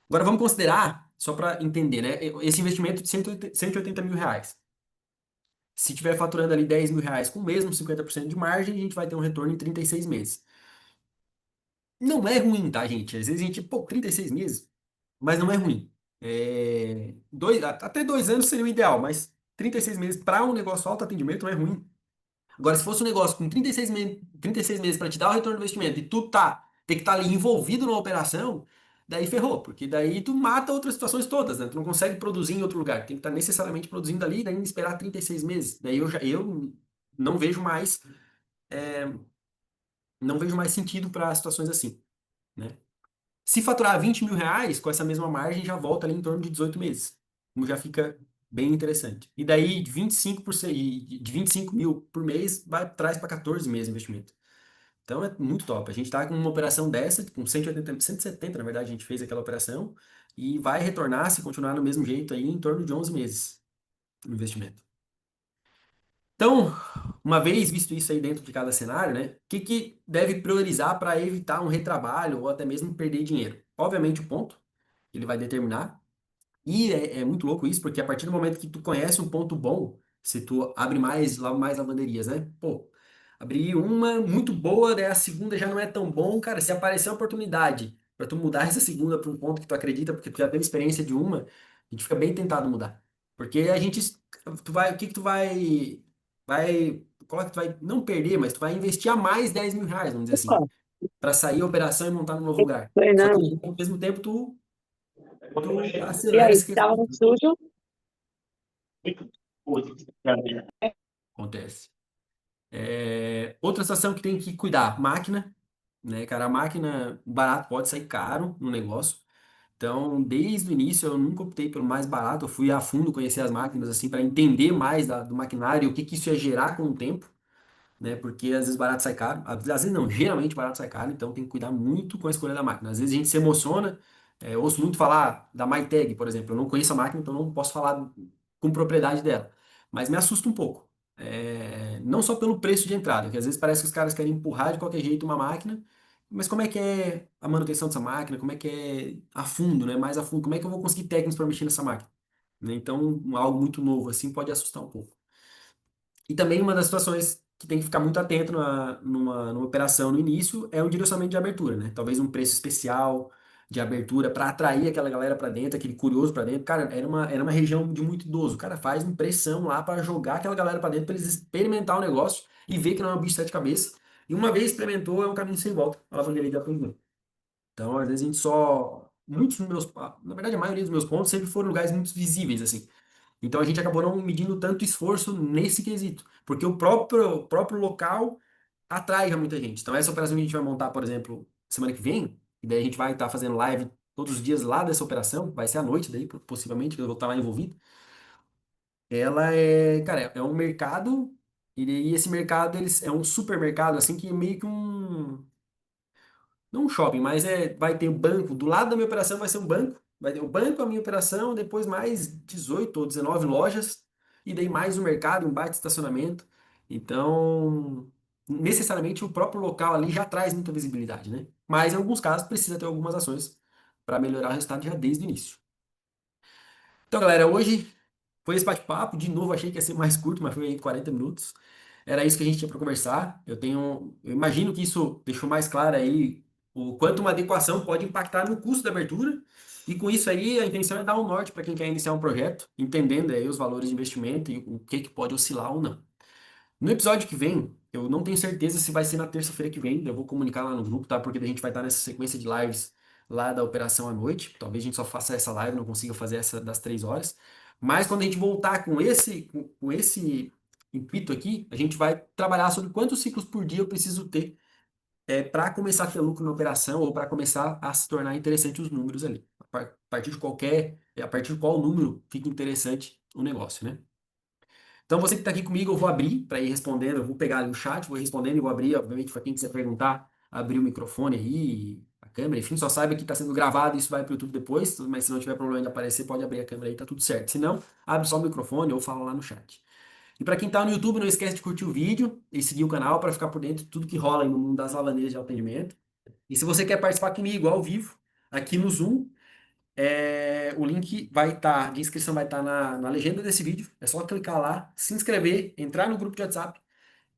Agora vamos considerar, só para entender, né? Esse investimento de 180 mil reais. Se tiver faturando ali 10 mil reais com o mesmo 50% de margem, a gente vai ter um retorno em 36 meses. Não é ruim, tá, gente? Às vezes a gente, pô, 36 meses. Mas não é ruim. Até 2 anos seria o ideal, mas 36 meses para um negócio alto atendimento não é ruim. Agora, se fosse um negócio com 36 meses para te dar o retorno do investimento e tu tem que estar ali envolvido na operação, daí ferrou, porque daí tu mata outras situações todas, né? Tu não consegue produzir em outro lugar, tem que estar necessariamente produzindo ali, daí esperar 36 meses. Daí eu não vejo mais, não vejo mais sentido para situações assim, né? Se faturar 20 mil reais, com essa mesma margem, já volta ali em torno de 18 meses. Como já fica bem interessante. E daí, de 25%, de 25 mil por mês, traz para 14 meses de investimento. Então é muito top. A gente está com uma operação dessa, com 180, 170, na verdade, a gente fez aquela operação, e vai retornar, se continuar no mesmo jeito aí, em torno de 11 meses no investimento. Então, uma vez visto isso aí dentro de cada cenário, né? O que que deve priorizar para evitar um retrabalho ou até mesmo perder dinheiro? Obviamente, o ponto que ele vai determinar. E é muito louco isso, porque a partir do momento que tu conhece um ponto bom, se tu abre mais lavanderias, né? Pô, abri uma muito boa, daí a segunda já não é tão bom, cara. Se aparecer uma oportunidade para tu mudar essa segunda para um ponto que tu acredita, porque tu já teve experiência de uma, a gente fica bem tentado mudar. Porque o que que tu qual é que tu vai não perder, mas tu vai investir a mais 10 mil reais, vamos dizer assim, Opa, para sair a operação e montar no novo lugar. sei Só que não. ao mesmo tempo tu E acelera aí, esse tava crescimento. sujo? Acontece. Outra situação que tem que cuidar, máquina, né, cara? A máquina, o barato pode sair caro no negócio. Então, desde o início, eu nunca optei pelo mais barato. Eu fui a fundo conhecer as máquinas, assim, para entender mais do maquinário, o que que isso ia gerar com o tempo, né? Porque às vezes barato sai caro, às vezes não, geralmente barato sai caro, então tem que cuidar muito com a escolha da máquina. Às vezes a gente se emociona, eu ouço muito falar da Maytag, por exemplo. Eu não conheço a máquina, então não posso falar com propriedade dela, mas me assusta um pouco. Não só pelo preço de entrada, que às vezes parece que os caras querem empurrar de qualquer jeito uma máquina, mas como é que é a manutenção dessa máquina? Como é que é a fundo, né? Mais a fundo, como é que eu vou conseguir técnicos para mexer nessa máquina? Né? Então, algo muito novo assim pode assustar um pouco. E também uma das situações que tem que ficar muito atento numa operação no início é o direcionamento de abertura, né? Talvez um preço especial de abertura para atrair aquela galera para dentro, aquele curioso para dentro. Cara, era uma região de muito idoso. O cara faz uma pressão lá para jogar aquela galera para dentro, para eles experimentar o negócio e ver que não é um bicho de sete cabeças. E uma vez experimentou, é um caminho sem volta. A lavanderia de aprendizado. Então, às vezes a gente só. Muitos dos meus. Na verdade, a maioria dos meus pontos sempre foram lugares muito visíveis, assim. Então a gente acabou não medindo tanto esforço nesse quesito, porque o próprio local atrai já muita gente. Então essa operação que a gente vai montar, por exemplo, semana que vem, e daí a gente vai estar fazendo live todos os dias lá dessa operação, vai ser à noite daí, possivelmente, que eu vou estar lá envolvido. Ela cara, é um mercado, e esse mercado eles, é um supermercado, assim, que é meio que um não um shopping, mas vai ter o banco. Do lado da minha operação vai ser um banco. Vai ter o banco, a minha operação, depois mais 18 ou 19 lojas, e daí mais o mercado, um baita estacionamento. Então, necessariamente o próprio local ali já traz muita visibilidade, né? Mas em alguns casos precisa ter algumas ações para melhorar o resultado já desde o início. Então, galera, hoje foi esse bate-papo. De novo, achei que ia ser mais curto, mas foi aí 40 minutos. Era isso que a gente tinha para conversar. Eu imagino que isso deixou mais claro aí o quanto uma adequação pode impactar no custo da abertura. E com isso aí, a intenção é dar um norte para quem quer iniciar um projeto, entendendo aí os valores de investimento e o que que pode oscilar ou não. No episódio que vem, eu não tenho certeza se vai ser na terça-feira que vem, eu vou comunicar lá no grupo, tá? Porque daí a gente vai estar nessa sequência de lives lá da operação à noite. Talvez a gente só faça essa live, não consiga fazer essa das 3 horas. Mas quando a gente voltar com esse intuito aqui, a gente vai trabalhar sobre quantos ciclos por dia eu preciso ter para começar a ter lucro na operação ou para começar a se tornar interessante os números ali. A partir de qual número fica interessante o negócio, né? Então, você que está aqui comigo, eu vou abrir para ir respondendo. Eu vou pegar ali o chat, vou respondendo e vou abrir. Obviamente, para quem quiser perguntar, abrir o microfone aí, a câmera. Enfim, só saiba que está sendo gravado. Isso vai para o YouTube depois. Mas se não tiver problema de aparecer, pode abrir a câmera aí, tá tudo certo. Se não, abre só o microfone ou fala lá no chat. E para quem está no YouTube, não esquece de curtir o vídeo e seguir o canal para ficar por dentro de tudo que rola aí no mundo das lavanderias de atendimento. E se você quer participar comigo ao vivo, aqui no Zoom, o link de inscrição vai estar na legenda desse vídeo. É só clicar lá, se inscrever, entrar no grupo de WhatsApp.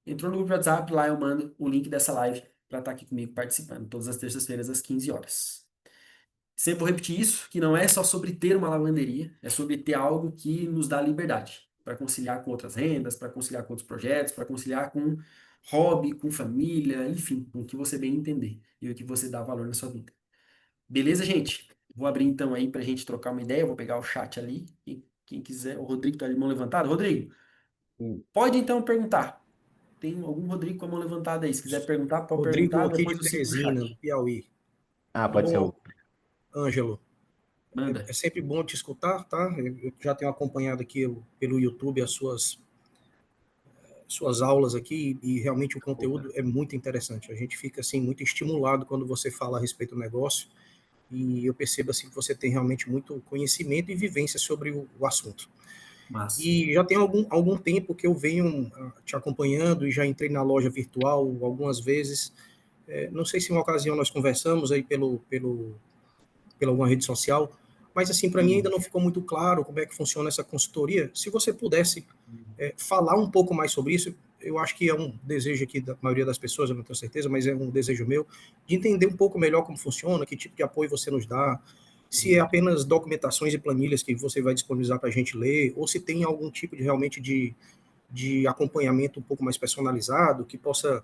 Entrou no grupo de WhatsApp, lá eu mando o link dessa live para estar aqui comigo participando, todas as terças-feiras às 15 horas. Sempre vou repetir isso, que não é só sobre ter uma lavanderia, é sobre ter algo que nos dá liberdade para conciliar com outras rendas, para conciliar com outros projetos, para conciliar com hobby, com família, enfim, com o que você bem entender e o que você dá valor na sua vida. Beleza, gente? Vou abrir então aí para a gente trocar uma ideia. Vou pegar o chat ali. E quem quiser, o Rodrigo tá de mão levantada. Rodrigo, pode então perguntar. Tem algum Rodrigo com a mão levantada aí? Se quiser perguntar, pode Rodrigo perguntar. aqui Depois de eu sigo no Teresina, no chat. Piauí. Ah, Tá pode ser bom, o. Ângelo? É Manda. sempre bom te escutar, tá? Eu já tenho acompanhado aqui pelo YouTube suas aulas aqui e realmente o Opa, conteúdo é muito interessante. A gente fica assim muito estimulado quando você fala a respeito do negócio e eu percebo assim que você tem realmente muito conhecimento e vivência sobre o assunto. massa. E já tem algum tempo que eu venho te acompanhando e já entrei na loja virtual algumas vezes. Não sei se em uma ocasião nós conversamos aí pela alguma rede social, mas assim, para mim ainda Sim. não ficou muito claro como é que funciona essa consultoria. Se você pudesse falar um pouco mais sobre isso, eu acho que é um desejo aqui da maioria das pessoas, eu não tenho certeza, mas é um desejo meu, de entender um pouco melhor como funciona, que tipo de apoio você nos dá, se é Uhum. apenas documentações e planilhas que você vai disponibilizar para a gente ler, ou se tem algum tipo de realmente de acompanhamento um pouco mais personalizado, que possa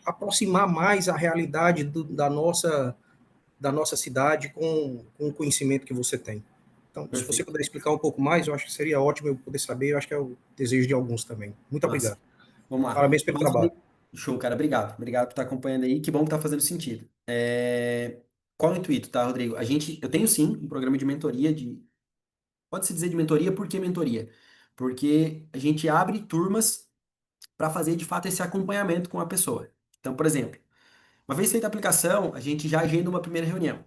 aproximar mais a realidade da nossa cidade com o conhecimento que você tem. Então, se você Perfeito. puder explicar um pouco mais, eu acho que seria ótimo eu poder saber, eu acho que é o desejo de alguns também. Muito Massa. obrigado. Vamos lá. Parabéns pelo trabalho. Show, cara. Obrigado. Obrigado por estar acompanhando aí. Que bom que tá fazendo sentido. Qual é o intuito, tá, Rodrigo? Eu tenho sim um programa de mentoria pode-se dizer de mentoria, por que mentoria? Porque a gente abre turmas para fazer de fato esse acompanhamento com a pessoa. Então, por exemplo, uma vez feita a aplicação, a gente já agenda uma primeira reunião.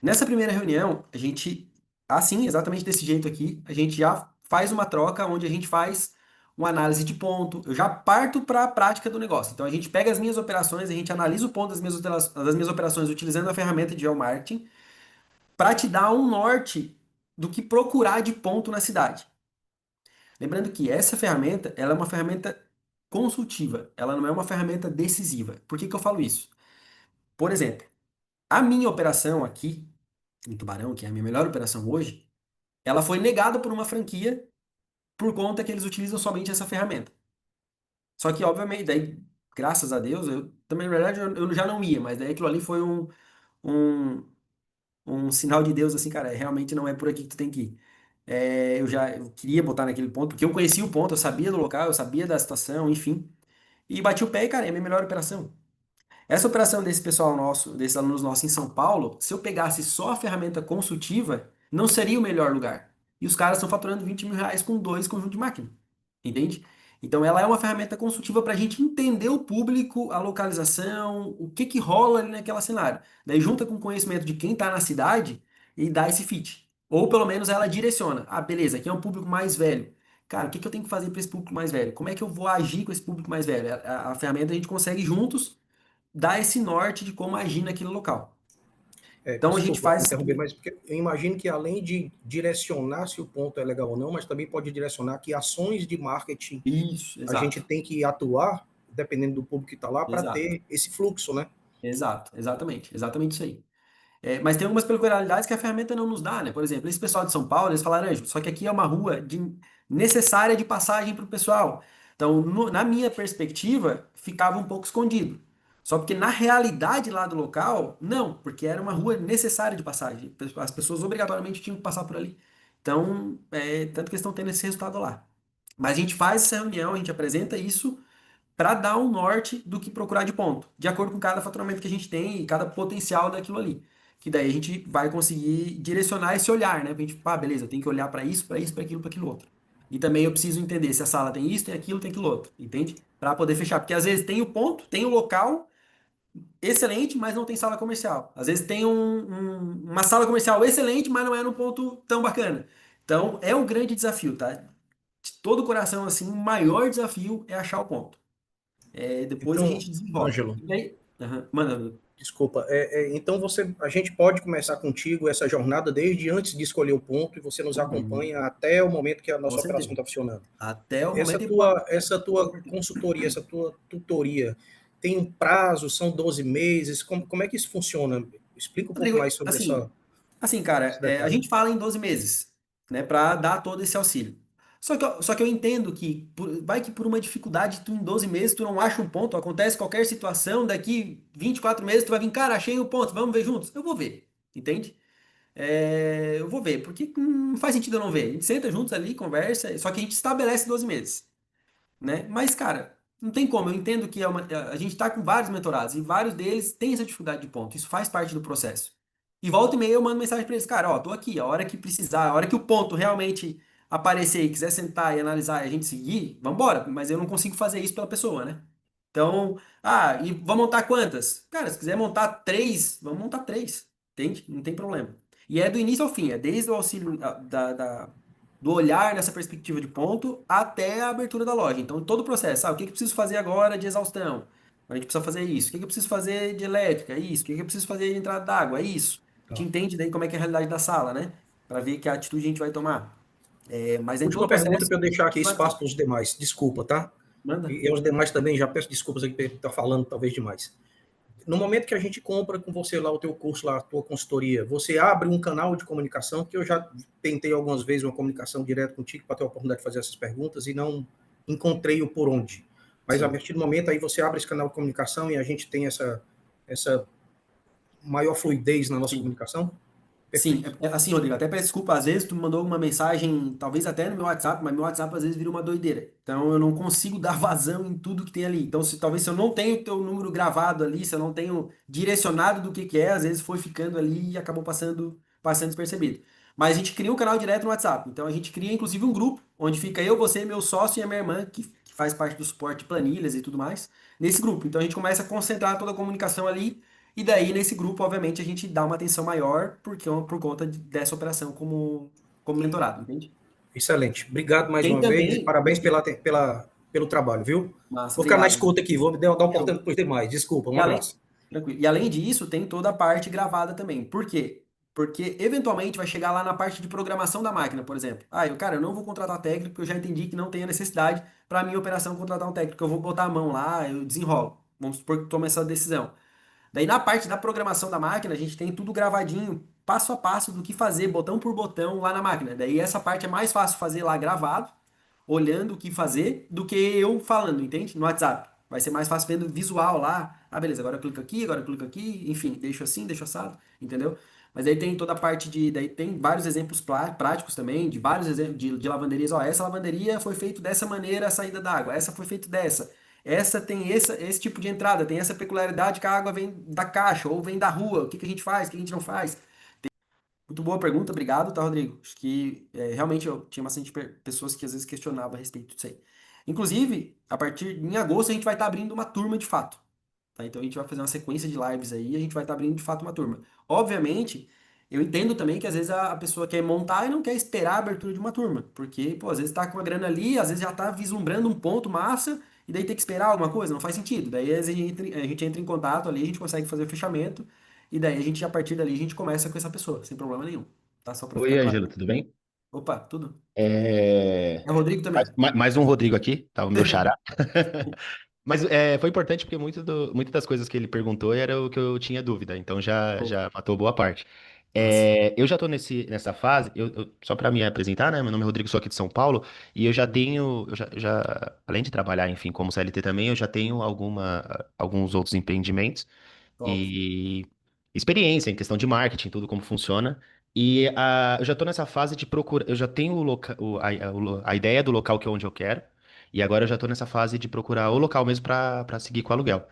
Nessa primeira reunião, a gente, assim, exatamente desse jeito aqui, a gente já faz uma troca onde a gente faz uma análise de ponto. Eu já parto para a prática do negócio. Então a gente pega as minhas operações, a gente analisa o ponto das minhas operações utilizando a ferramenta de geomarketing para te dar um norte do que procurar de ponto na cidade. Lembrando que essa ferramenta, ela é uma ferramenta consultiva, ela não é uma ferramenta decisiva. Por que que eu falo isso? Por exemplo, a minha operação aqui em Tubarão, que é a minha melhor operação hoje, ela foi negada por uma franquia por conta que eles utilizam somente essa ferramenta. Só que, obviamente, daí, graças a Deus, eu também, na verdade, eu já não ia, mas daí aquilo ali foi um, um sinal de Deus, assim, cara, realmente não é por aqui que tu tem que ir. Eu queria botar naquele ponto, porque eu conhecia o ponto, eu sabia do local, eu sabia da situação, enfim. E bati o pé e, cara, é a minha melhor operação. Essa operação desse pessoal nosso, desses alunos nossos em São Paulo, se eu pegasse só a ferramenta consultiva, não seria o melhor lugar. E os caras estão faturando R$ 20.000 com dois conjuntos de máquina. Entende? Então ela é uma ferramenta consultiva para a gente entender o público, a localização, o que que rola ali naquela cenário. Daí junta com o conhecimento de quem está na cidade e dá esse fit. Ou pelo menos ela direciona. Ah, beleza, aqui é um público mais velho. Cara, o que que eu tenho que fazer para esse público mais velho? Como é que eu vou agir com esse público mais velho? A ferramenta a gente consegue juntos dar esse norte de como agir naquele local. Então a gente Desculpa faz isso interromper, aqui. mas porque eu imagino que além de direcionar se o ponto é legal ou não, mas também pode direcionar que ações de marketing Isso, a gente exato. tem que atuar, dependendo do público que está lá, para Exato. ter esse fluxo, né? Exato. Exatamente. Exatamente isso aí. Mas tem algumas peculiaridades que a ferramenta não nos dá, né? Por exemplo, esse pessoal de São Paulo, eles falaram, "Ângelo, só que aqui é uma rua necessária de passagem para o pessoal. Então, na minha perspectiva, ficava um pouco escondido. Só porque na realidade lá do local, não, porque era uma rua necessária de passagem. As pessoas obrigatoriamente tinham que passar por ali. Então, tanto que eles estão tendo esse resultado lá. Mas a gente faz essa reunião, a gente apresenta isso para dar um norte do que procurar de ponto, de acordo com cada faturamento que a gente tem e cada potencial daquilo ali. Que daí a gente vai conseguir direcionar esse olhar, né? Pra gente, beleza, eu tenho que olhar para isso, para aquilo outro. E também eu preciso entender se a sala tem isso, tem aquilo outro, entende? Para poder fechar. Porque às vezes tem o ponto, tem o local excelente, mas não tem sala comercial. Às vezes tem uma sala comercial excelente, mas não é num ponto tão bacana. Então é um grande desafio, tá? De todo o coração, assim, o maior desafio é achar o ponto. Depois a Então, gente desenvolve. Ângelo, E aí? Aham, manda. desculpa. Então a gente pode começar contigo essa jornada desde antes de escolher o ponto e você nos Uhum, acompanha até o momento que a com nossa operação certeza. está funcionando. Até o Essa momento em tua, essa pode tua partir. consultoria, essa tua tutoria tem um prazo? São 12 meses? Como é que isso funciona? Explica um pouco Rodrigo, mais sobre assim, cara, esse a detalhe. gente fala em 12 meses, né, para dar todo esse auxílio. Só que eu entendo que vai que por uma dificuldade, tu em 12 meses tu não acha um ponto, acontece qualquer situação, daqui 24 meses tu vai vir, cara, achei o ponto, vamos ver juntos. Eu vou ver, entende? Eu vou ver, porque não faz sentido eu não ver. A gente senta juntos ali, conversa, só que a gente estabelece 12 meses. Né? Mas, cara, não tem como. Eu entendo que a gente está com vários mentorados e vários deles têm essa dificuldade de ponto. Isso faz parte do processo. E volta e meia eu mando mensagem para eles, cara, ó, tô aqui, a hora que precisar, a hora que o ponto realmente aparecer e quiser sentar e analisar e a gente seguir, vambora. Mas eu não consigo fazer isso pela pessoa, né? Então, e vamos montar quantas? Cara, se quiser montar três, vamos montar três, entende? Não tem problema. E é do início ao fim, é desde o auxílio do olhar nessa perspectiva de ponto até a abertura da loja. Então, todo o processo, o que que eu preciso fazer agora de exaustão? A gente precisa fazer isso. O que que eu preciso fazer de elétrica? É isso. O que que eu preciso fazer de entrada d'água? É isso. A gente Tá. entende daí como é que é a realidade da sala, né? Para ver que atitude a gente vai tomar. Mas em todo Última o pergunta processo, para eu deixar aqui vai espaço WhatsApp. para os demais. Desculpa, tá? Manda. E aos demais também, já peço desculpas aqui por estar falando talvez demais. No momento que a gente compra com você lá o teu curso, lá, a tua consultoria, você abre um canal de comunicação, que eu já tentei algumas vezes uma comunicação direta contigo para ter a oportunidade de fazer essas perguntas e não encontrei o por onde. Mas a Sim. partir do momento aí você abre esse canal de comunicação e a gente tem essa maior fluidez na nossa Sim. comunicação. Sim, Perfeito. assim, Rodrigo, até peço desculpa, às vezes tu me mandou uma mensagem, talvez até no meu WhatsApp, mas meu WhatsApp às vezes vira uma doideira. Então eu não consigo dar vazão em tudo que tem ali. Então, talvez se eu não tenho o teu número gravado ali, se eu não tenho direcionado do que é, às vezes foi ficando ali e acabou passando despercebido. Mas a gente cria um canal direto no WhatsApp. Então a gente cria inclusive um grupo, onde fica eu, você, meu sócio e a minha irmã, que faz parte do suporte de planilhas e tudo mais, nesse grupo. Então a gente começa a concentrar toda a comunicação ali. E daí, nesse grupo, obviamente, a gente dá uma atenção maior por conta dessa operação como mentorado, entende? Excelente. Obrigado mais Tem uma vez. também, Parabéns pelo trabalho, viu? mas Vou ficar na obrigado. escuta aqui, vou me dar uma Show. oportunidade depois demais. Desculpa, um E além, abraço. tranquilo. E além disso, tem toda a parte gravada também. Por quê? Porque eventualmente vai chegar lá na parte de programação da máquina, por exemplo. Ah, eu não vou contratar técnico, porque eu já entendi que não tem a necessidade para a minha operação contratar um técnico. Eu vou botar a mão lá, eu desenrolo. Vamos supor que tome essa decisão. Daí na parte da programação da máquina, a gente tem tudo gravadinho, passo a passo do que fazer, botão por botão lá na máquina. Daí essa parte é mais fácil fazer lá gravado, olhando o que fazer, do que eu falando, entende? No WhatsApp. Vai ser mais fácil vendo visual lá. Ah, beleza, agora eu clico aqui, enfim, deixo assim, deixo assado, entendeu? Mas aí tem toda a parte de. Daí tem vários exemplos práticos também, de vários exemplos de lavanderias. Ó, essa lavanderia foi feita dessa maneira a saída d'água, essa foi feita dessa. Essa tem esse tipo de entrada, tem essa peculiaridade que a água vem da caixa ou vem da rua. O que que a gente faz, o que a gente não faz? Muito boa pergunta, obrigado, tá, Rodrigo? Acho que realmente eu tinha bastante pessoas que às vezes questionavam a respeito disso aí. Inclusive, a partir em agosto a gente vai estar abrindo uma turma de fato, tá? Então a gente vai fazer uma sequência de lives aí e a gente vai estar abrindo de fato uma turma. Obviamente, eu entendo também que às vezes a pessoa quer montar e não quer esperar a abertura de uma turma, porque, pô, às vezes tá com a grana ali, às vezes já tá vislumbrando um ponto massa e daí tem que esperar alguma coisa, não faz sentido. Daí às vezes a gente entra em contato ali, a gente consegue fazer o fechamento e daí a partir dali, a gente começa com essa pessoa, sem problema nenhum. Tá? Só pra ficar Oi, claro. Ângelo, tudo bem? Opa, tudo? É, É o Rodrigo Mais, também. mais um Rodrigo aqui, tá? O meu xará. Mas foi importante porque muitas das coisas que ele perguntou era o que eu tinha dúvida, então Pô, já matou boa parte. massa. Eu já estou nessa fase, só para me apresentar, né? Meu nome é Rodrigo, sou aqui de São Paulo, e eu já Uhum. tenho, além de trabalhar, enfim, como CLT também, eu já tenho alguns outros empreendimentos Top. e experiência em questão de marketing, tudo como funciona. E eu já estou nessa fase de procurar, eu já tenho a ideia do local que é onde eu quero. E agora eu já estou nessa fase de procurar o local mesmo para seguir com o aluguel.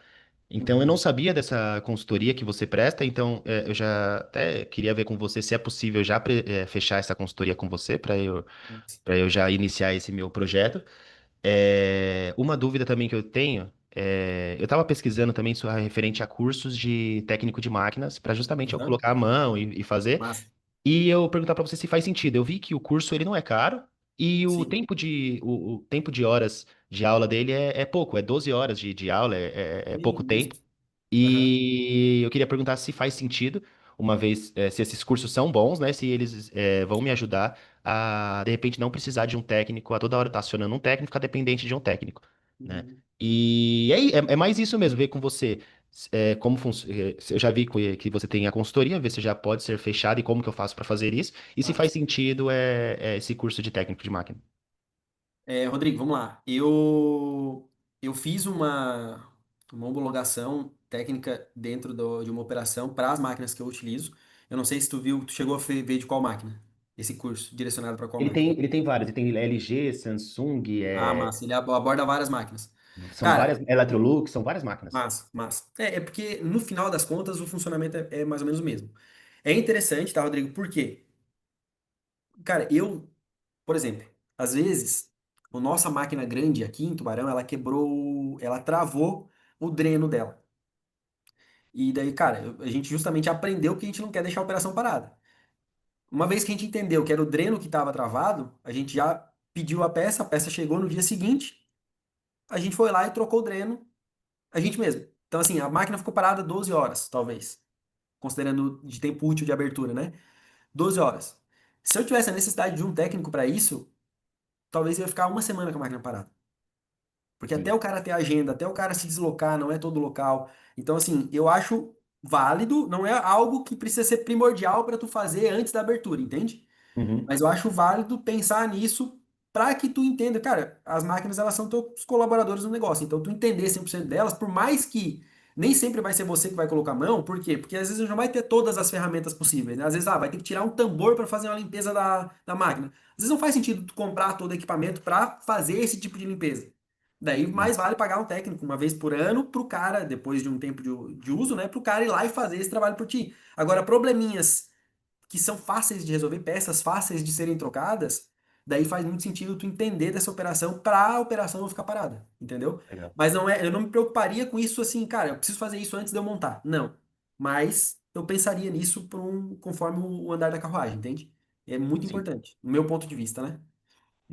Então eu não Uhum. sabia dessa consultoria que você presta, então eu já até queria ver com você se é possível já fechar essa consultoria com você Massa. para eu já iniciar esse meu projeto. Uma dúvida também que eu tenho, eu estava pesquisando também sobre referente a cursos de técnico de máquinas para justamente eu Aham. colocar a mão e fazer. Massa. E eu perguntar para você se faz sentido. Eu vi que o curso ele não é caro e Sim. o tempo de horas de aula dele é pouco, é 12 horas de aula, é pouco tempo. Isso. Aham. E eu queria perguntar se faz sentido, uma vez, se esses cursos são bons, né? Se eles vão me ajudar a, de repente, não precisar de um técnico, a toda hora estar acionando um técnico, ficar dependente de um técnico, né? Uhum. E é mais isso mesmo, ver com você como funciona. Eu já vi que você tem a consultoria, ver se já pode ser fechado e como que eu faço para fazer isso, e se faz Massa. sentido esse curso de técnico de máquina. Rodrigo, vamos lá. Eu fiz uma homologação técnica dentro de uma operação para as máquinas que eu utilizo. Eu não sei se tu viu, tu chegou a ver de qual máquina? Esse curso, direcionado para qual máquina? Ele tem vários, ele tem LG, Samsung, Ah, massa. Ele aborda várias máquinas. são várias, Cara, Electrolux, são várias máquinas. massa, massa. É porque no final das contas o funcionamento é mais ou menos o mesmo. É interessante, tá, Rodrigo? Por quê? Cara, por exemplo, às vezes, a nossa máquina grande aqui em Tubarão, ela quebrou, ela travou o dreno dela. E daí, cara, a gente justamente aprendeu que a gente não quer deixar a operação parada. Uma vez que a gente entendeu que era o dreno que estava travado, a gente já pediu a peça chegou no dia seguinte, a gente foi lá e trocou o dreno, a gente mesmo. Então, assim, a máquina ficou parada 12 horas, talvez, considerando de tempo útil de abertura, né? 12 horas. Se eu tivesse a necessidade de um técnico para isso, talvez eu ia ficar uma semana com a máquina parada. Porque até Sim. o cara ter agenda, até o cara se deslocar, não é todo local. Então, assim, eu acho válido, não é algo que precisa ser primordial para tu fazer antes da abertura, entende? Uhum. Mas eu acho válido pensar nisso para que tu entenda, cara, as máquinas elas são teus colaboradores no negócio, então tu entender 100% delas, por mais que nem sempre vai ser você que vai colocar a mão, por quê? Porque às vezes não vai ter todas as ferramentas possíveis, né? Às vezes, vai ter que tirar um tambor para fazer uma limpeza da máquina. Às vezes não faz sentido tu comprar todo o equipamento para fazer esse tipo de limpeza. Daí Sim. mais vale pagar um técnico uma vez por ano pro cara, depois de um tempo de uso, né? Pro cara ir lá e fazer esse trabalho por ti. Agora, probleminhas que são fáceis de resolver, peças fáceis de serem trocadas, daí faz muito sentido tu entender dessa operação para a operação não ficar parada, entendeu? Legal. Mas não é, eu não me preocuparia com isso assim, cara, eu preciso fazer isso antes de eu montar. Não. Mas eu pensaria nisso conforme o andar da carruagem, entende? É muito Sim. importante, no meu ponto de vista, né?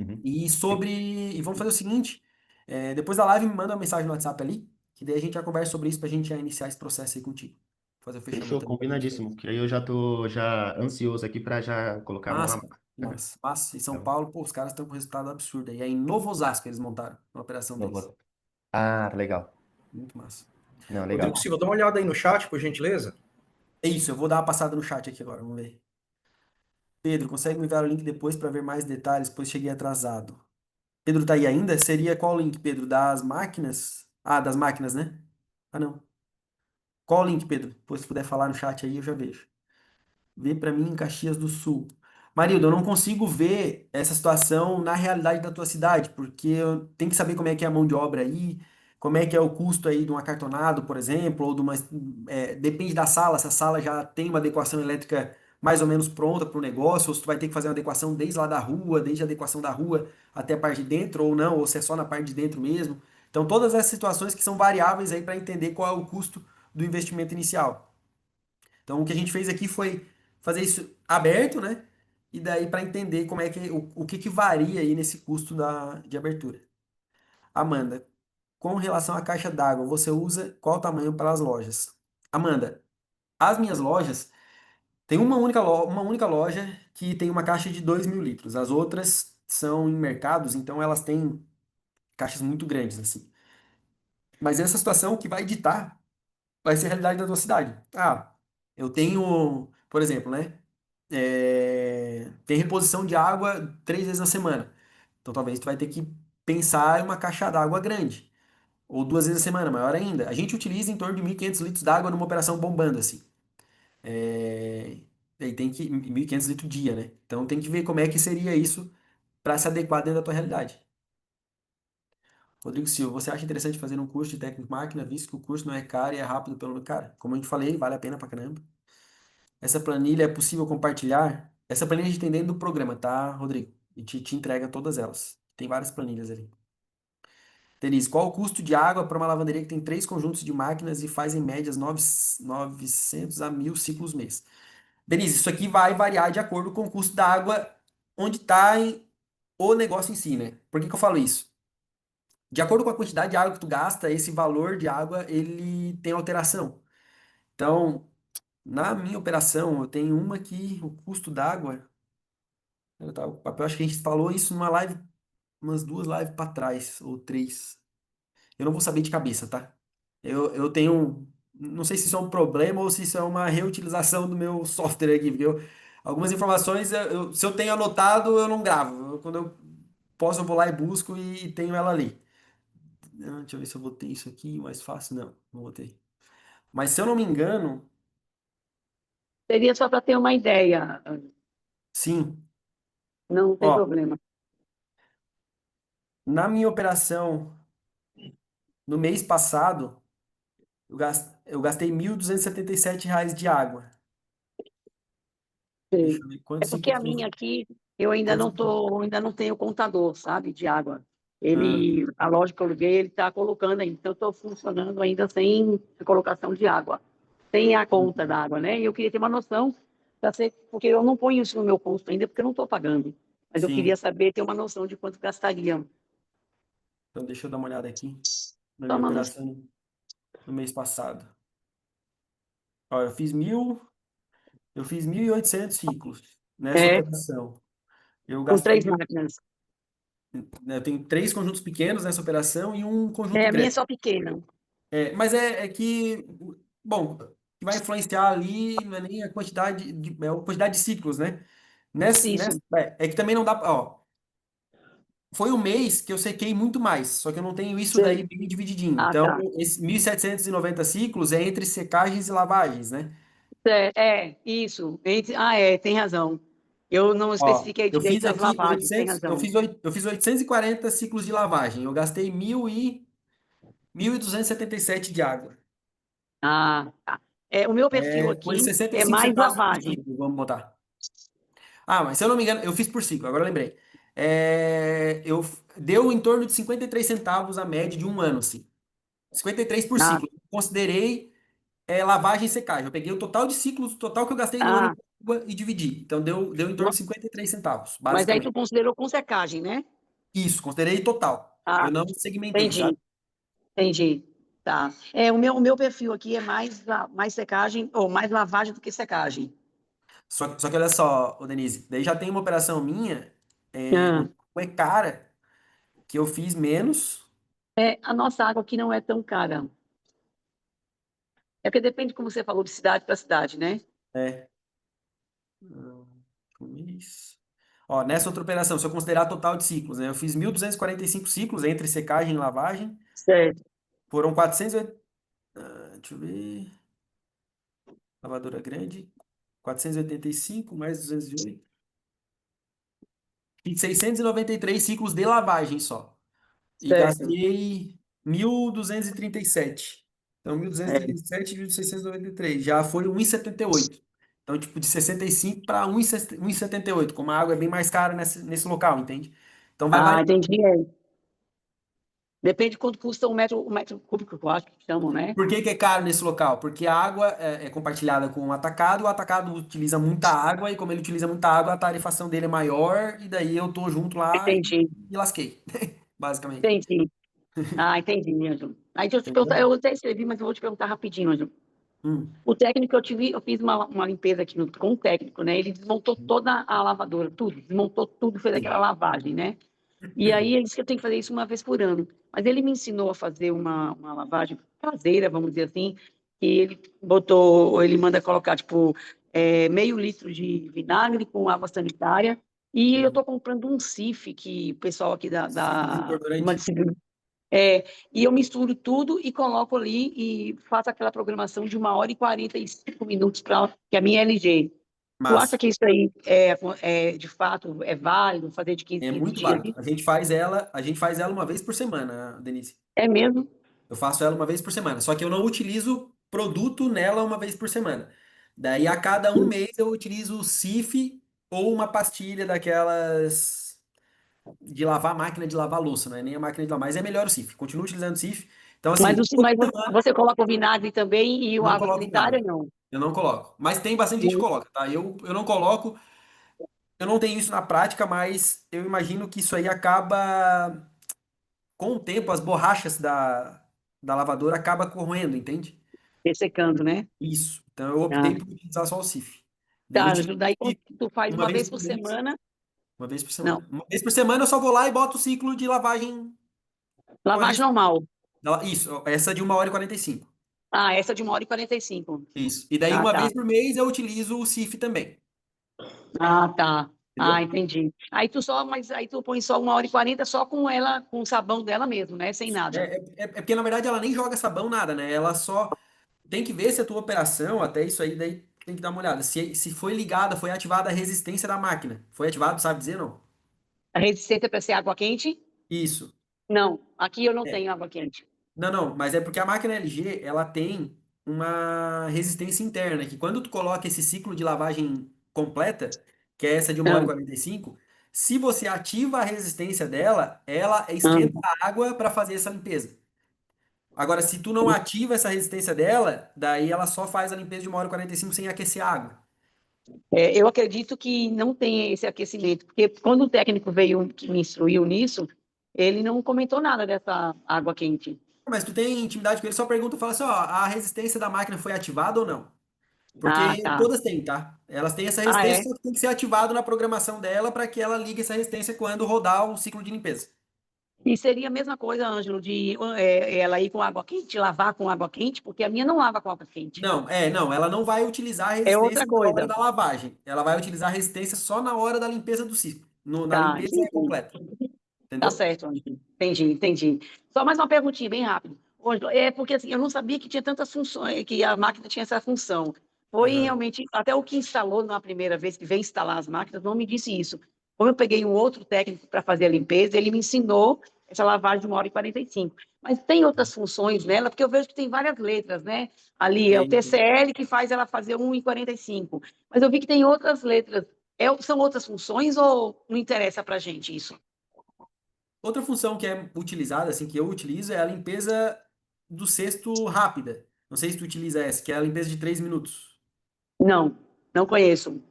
Uhum. E vamos fazer o seguinte: depois da live, me manda uma mensagem no WhatsApp ali, que daí a gente já conversa sobre isso pra gente já iniciar esse processo aí contigo. Fazer o Fechou, fechamento ali pra gente ver. combinadíssimo. Que aí eu já tô já ansioso aqui para já colocar a mão na Massa, massa. massa, massa. E São Então, Paulo, pô, os caras estão com resultado absurdo aí. É em Novo Osasco que eles montaram uma operação não deles. vou. Ah, legal. Muito massa. Não, Rodrigo legal. Silva, dá uma olhada aí no chat, por gentileza. É isso, eu vou dar uma passada no chat aqui agora, vamos ver. Pedro, consegue me enviar o link depois para ver mais detalhes, pois cheguei atrasado. Pedro tá aí ainda? Seria qual link, Pedro? Das máquinas? Ah, das máquinas, né? Ah, não. Qual o link, Pedro? Depois se puder falar no chat aí, eu já vejo. Vê para mim em Caxias do Sul. Marildo, eu não consigo ver essa situação na realidade da tua cidade, porque eu tenho que saber como é que é a mão de obra aí, como é que é o custo aí de um acartonado, por exemplo, ou de uma. Depende da sala, se a sala já tem uma adequação elétrica mais ou menos pronta para o negócio, ou se tu vai ter que fazer uma adequação desde lá da rua, desde a adequação da rua até a parte de dentro, ou não, ou se é só na parte de dentro mesmo. Então, todas essas situações que são variáveis aí para entender qual é o custo do investimento inicial. Então, o que a gente fez aqui foi fazer isso aberto, né? E daí para entender como é que o que que varia aí nesse custo de abertura. Amanda, com relação à caixa d'água, você usa qual tamanho para as lojas? Amanda, as minhas lojas tem uma única loja que tem uma caixa de 2.000 litros. As outras são em mercados, então elas têm caixas muito grandes assim. Mas essa situação que vai ditar vai ser a realidade da tua cidade. Ah, eu tenho, por exemplo, né? Tem reposição de água 3 vezes na semana. Então talvez tu vai ter que pensar em uma caixa d'água grande. Ou 2 vezes a semana, maior ainda. A gente utiliza em torno de 1.500 litros d'água numa operação bombando, assim. É... Aí tem que 1.500 litros dia, né? Então tem que ver como é que seria isso para se adequar dentro da tua realidade. Rodrigo Silva, você acha interessante fazer um curso de técnico de máquina, visto que o curso não é caro e é rápido pelo... Cara, como eu te falei, vale a pena pra caramba. Essa planilha é possível compartilhar? Essa planilha a gente tem dentro do programa, tá, Rodrigo? A gente te entrega todas elas. Tem várias planilhas ali. Denise, qual o custo de água para uma lavanderia que tem 3 conjuntos de máquinas e faz em médias 900 a 1.000 ciclos mês? Denise, isso aqui vai variar de acordo com o custo da água onde está o negócio em si, né? Por que que eu falo isso? De acordo com a quantidade de água que tu gasta, esse valor de água, ele tem alteração. Então, na minha operação, eu tenho uma que o custo d'água, o papel, acho que a gente falou isso numa live, umas 2 lives para trás, ou 3. Eu não vou saber de cabeça, tá? Eu tenho, não sei se isso é um problema ou se isso é uma reutilização do meu software aqui, porque algumas informações, se eu tenho anotado, eu não gravo. Quando eu posso, eu vou lá e busco e tenho ela ali. Deixa eu ver se eu botei isso aqui mais fácil. Não, não botei. Mas se eu não me engano, Seria só para ter uma ideia, sim. não tem Ó, problema. na minha operação, no mês passado, eu gastei R$ 1.277 de água. Deixa Sim. eu ver É quantos porque ciclos a minha aqui, eu ainda quantos... não tô, ainda não tenho contador, sabe, de água. Ah, A loja que eu aluguei, ele está colocando ainda, então estou funcionando ainda sem a colocação de água, sem a conta da água, né? E eu queria ter uma noção, porque eu não ponho isso no meu custo ainda, porque eu não estou pagando. Mas eu queria sim. saber, ter uma noção de quanto gastaria. Então deixa eu dar uma olhada aqui na Só minha uma noção. operação no mês passado. Ó, eu fiz 1.800 ciclos nessa É, operação. Eu com gastei, 3 máquinas. né, eu tenho 3 conjuntos pequenos nessa operação e um É, conjunto a minha é grande. só pequena. Mas é que, bom, o que vai influenciar ali não é nem a quantidade é a quantidade de ciclos, né? Isso. É que também não dá, ó, foi um mês que eu sequei muito mais, só que eu não tenho isso Sei. daí bem divididinho. Ah, Então, tá. esses 1.790 ciclos é entre secagens e lavagens, né? Isso. Tem razão. Eu não Ó, especifiquei eu direito fiz nas aqui lavagens, tem 800, razão. eu fiz 840 ciclos de lavagem. Eu gastei 1.277 de água. Ah, tá. O meu perfil Foi aqui sessenta e é cinco mais centavos por lavagem. ciclo, vamos botar. Ah, mas se eu não me engano, eu fiz por ciclo, agora eu lembrei. Deu em torno de 53 centavos a média de um ano, assim. 53 por Ah, ciclo. Considerei lavagem e secagem. Eu peguei o total de ciclos, o total que eu gastei no ano ah, inteiro. água e dividi. Então deu em torno de 53 centavos, Mas aí tu basicamente. considerou com secagem, né? Isso, considerei total. Ah, Eu não segmentei, sabe? entendi, entendi. Tá. O meu perfil aqui é mais secagem, ou mais lavagem do que secagem. Só que olha só, ô Denise, daí já tem uma operação minha, Ah, onde foi cara, que eu fiz menos. a nossa água aqui não é tão cara. É porque depende, como você falou, de cidade para cidade, né? É, mês. Ó, nessa outra operação, se eu considerar total de ciclos, né? Eu fiz 1.245 ciclos entre secagem e lavagem. Certo. Foram 400. Deixa eu ver. Lavadora grande. 485 mais 208. Fiz 693 ciclos de lavagem só. E Certo. gastei 1.237. Então, mil duzentos e É. trinta e sete vezes 693 já foi 1,78. Então, tipo, de 65 para 1,78, como a água é bem mais cara nesse local, entende? Então, vai Ah, variar. entendi. Depende de quanto custa o metro cúbico, eu acho que chamam, né? Por que que é caro nesse local? Porque a água é compartilhada com o atacado utiliza muita água, e como ele utiliza muita água, a tarifação dele é maior, e daí eu tô junto lá Entendi, e lasquei, basicamente. entendi. Ah, entendi, Ângelo. Aí deixa eu te perguntar, Entendeu? eu até escrevi, mas eu vou te perguntar rapidinho, Ângelo. Hum. O técnico que eu tive, eu fiz uma limpeza aqui com o técnico, né? Ele desmontou toda a lavadora, tudo, desmontou tudo, fez aquela lavagem, né? E aí ele disse que eu tenho que fazer isso uma vez por ano. Mas ele me ensinou a fazer uma lavagem caseira, vamos dizer assim, que ele botou, ele manda colocar, tipo, meio litro de vinagre com água sanitária. E eu estou comprando um Cif, que o pessoal aqui Ciclo uma desencorporante. disciplina, é, e eu misturo tudo e coloco ali e faço aquela programação de 1 hora e 45 minutos para que a minha LG. Tu acha Massa. que isso aí de fato é válido, fazer de 15 É 15 muito dias? válido. A gente faz ela uma vez por semana, Denise. É mesmo? Eu faço ela uma vez por semana. Só que eu não utilizo produto nela uma vez por semana. Daí, a cada um mês, eu utilizo o Cif ou uma pastilha daquelas de lavar máquina de lavar louça, não é nem a máquina de lavar, mas é melhor o Cif. Continuo utilizando o Cif. Então, Mas, assim, mas toda semana você coloca o vinagre também e a não água coloco sanitária, vinagre. não? Eu não coloco. Mas tem bastante gente que coloca, tá? Eu não coloco. Eu não tenho isso na prática, mas eu imagino que isso aí acaba, com o tempo, as borrachas da lavadora acaba corroendo, entende? Ressecando, né? Isso. Então eu Ah, optei por utilizar só o Cif. Eu tá, utilizo daí o Cif tu faz uma uma vez vez por por mês, semana. uma vez por Não, semana. Uma vez por semana eu só vou lá e boto o ciclo de lavagem lavagem correto. normal. Isso, essa de 1 hora e 45. Ah, essa de 1 hora e 45. Isso. E daí Ah, uma tá. vez por mês eu utilizo o Cif também. Ah, tá. Ah, Entendeu? entendi. Mas aí tu põe só 1 hora e 40 só com ela, com o sabão dela mesmo, né? Sem nada. É porque na verdade ela nem joga sabão, nada, né? Ela só tem que ver se a tua operação, até isso aí, daí tem que dar uma olhada. Se foi ligada, foi ativada a resistência da máquina. Foi ativado, sabe dizer não? A resistência para ser água quente? Isso. Não, aqui eu não É. tenho água quente. Não, não, mas é porque a máquina LG, ela tem uma resistência interna, que quando tu coloca esse ciclo de lavagem completa, que é essa de uma Ah, hora e 45, se você ativa a resistência dela, ela esquenta ah. a água para fazer essa limpeza. Agora, se tu não ativa essa resistência dela, daí ela só faz a limpeza de 1 hora e 45 sem aquecer a água. Eu acredito que não tem esse aquecimento, porque quando o técnico veio que me instruiu nisso, ele não comentou nada dessa água quente. Mas tu tem intimidade com ele, só pergunta, fala assim, ó, a resistência da máquina foi ativada ou não? Ah, Porque tá. todas têm, tá? Elas têm essa Ah, resistência, é? só que tem que ser ativado na programação dela para que ela ligue essa resistência quando rodar o ciclo de limpeza. E seria a mesma coisa, Ângelo, de ela ir com água quente, lavar com água quente, porque a minha não lava com água quente. Não, ela não vai utilizar a É outra resistência na hora coisa. da lavagem. Ela vai utilizar a resistência só na hora da limpeza do ciclo, na Tá, limpeza entendi. completa, Tá entendeu? certo, Ângelo. Entendi, entendi. Só mais uma perguntinha bem rápido. Ângelo, porque assim, eu não sabia que tinha tantas funções, que a máquina tinha essa função. Foi Aham. realmente, até o que instalou na primeira vez que veio instalar as máquinas, não me disse isso. Como eu peguei um outro técnico para fazer a limpeza, ele me ensinou essa lavagem de 1 hora e 45. Mas tem outras funções nela, porque eu vejo que tem várias letras, né? Ali é o Tem. TCL que faz ela fazer 1 hora e 45. Mas eu vi que tem outras letras. São outras funções ou não interessa para a gente isso? Outra função que é utilizada, assim, que eu utilizo, é a limpeza do cesto rápida. Não sei se tu utiliza essa, que é a limpeza de 3 minutos. Não, não conheço.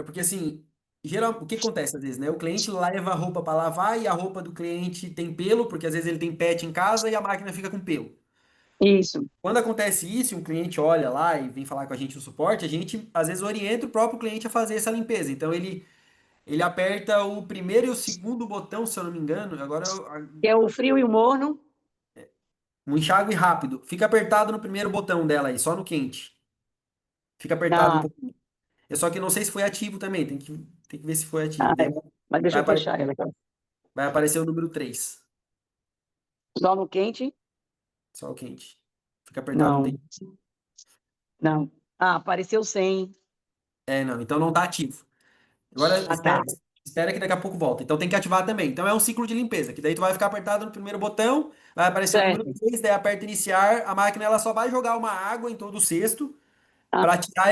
Porque assim, geral, o que acontece às vezes, né? O cliente leva a roupa para lavar e a roupa do cliente tem pelo, porque às vezes ele tem pet em casa e a máquina fica com pelo. Isso. Quando acontece isso, e um cliente olha lá e vem falar com a gente no suporte, a gente às vezes orienta o próprio cliente a fazer essa limpeza. Então ele aperta o primeiro e o segundo botão, se eu não me engano. Agora Que é o frio e o morno. um enxágue rápido. Fica apertado no primeiro botão dela aí, só no quente. Fica apertado um Ah, pouco. É só que não sei se foi ativo também, tem que ver se foi ativo. ah, Daí mas deixa vai, eu apare- fechar ela aqui. vai aparecer o número 3, Só no quente? só o quente. Fica apertado um Não, tempo. não. Ah, apareceu 100. Não, então não tá ativo. Agora Ah, tá. espera que daqui a pouco volta. Então tem que ativar também. Então é um ciclo de limpeza, que daí tu vai ficar apertado no primeiro botão, vai aparecer o número Certo. 3, daí aperta iniciar, a máquina ela só vai jogar uma água em todo o cesto Ah, para tirar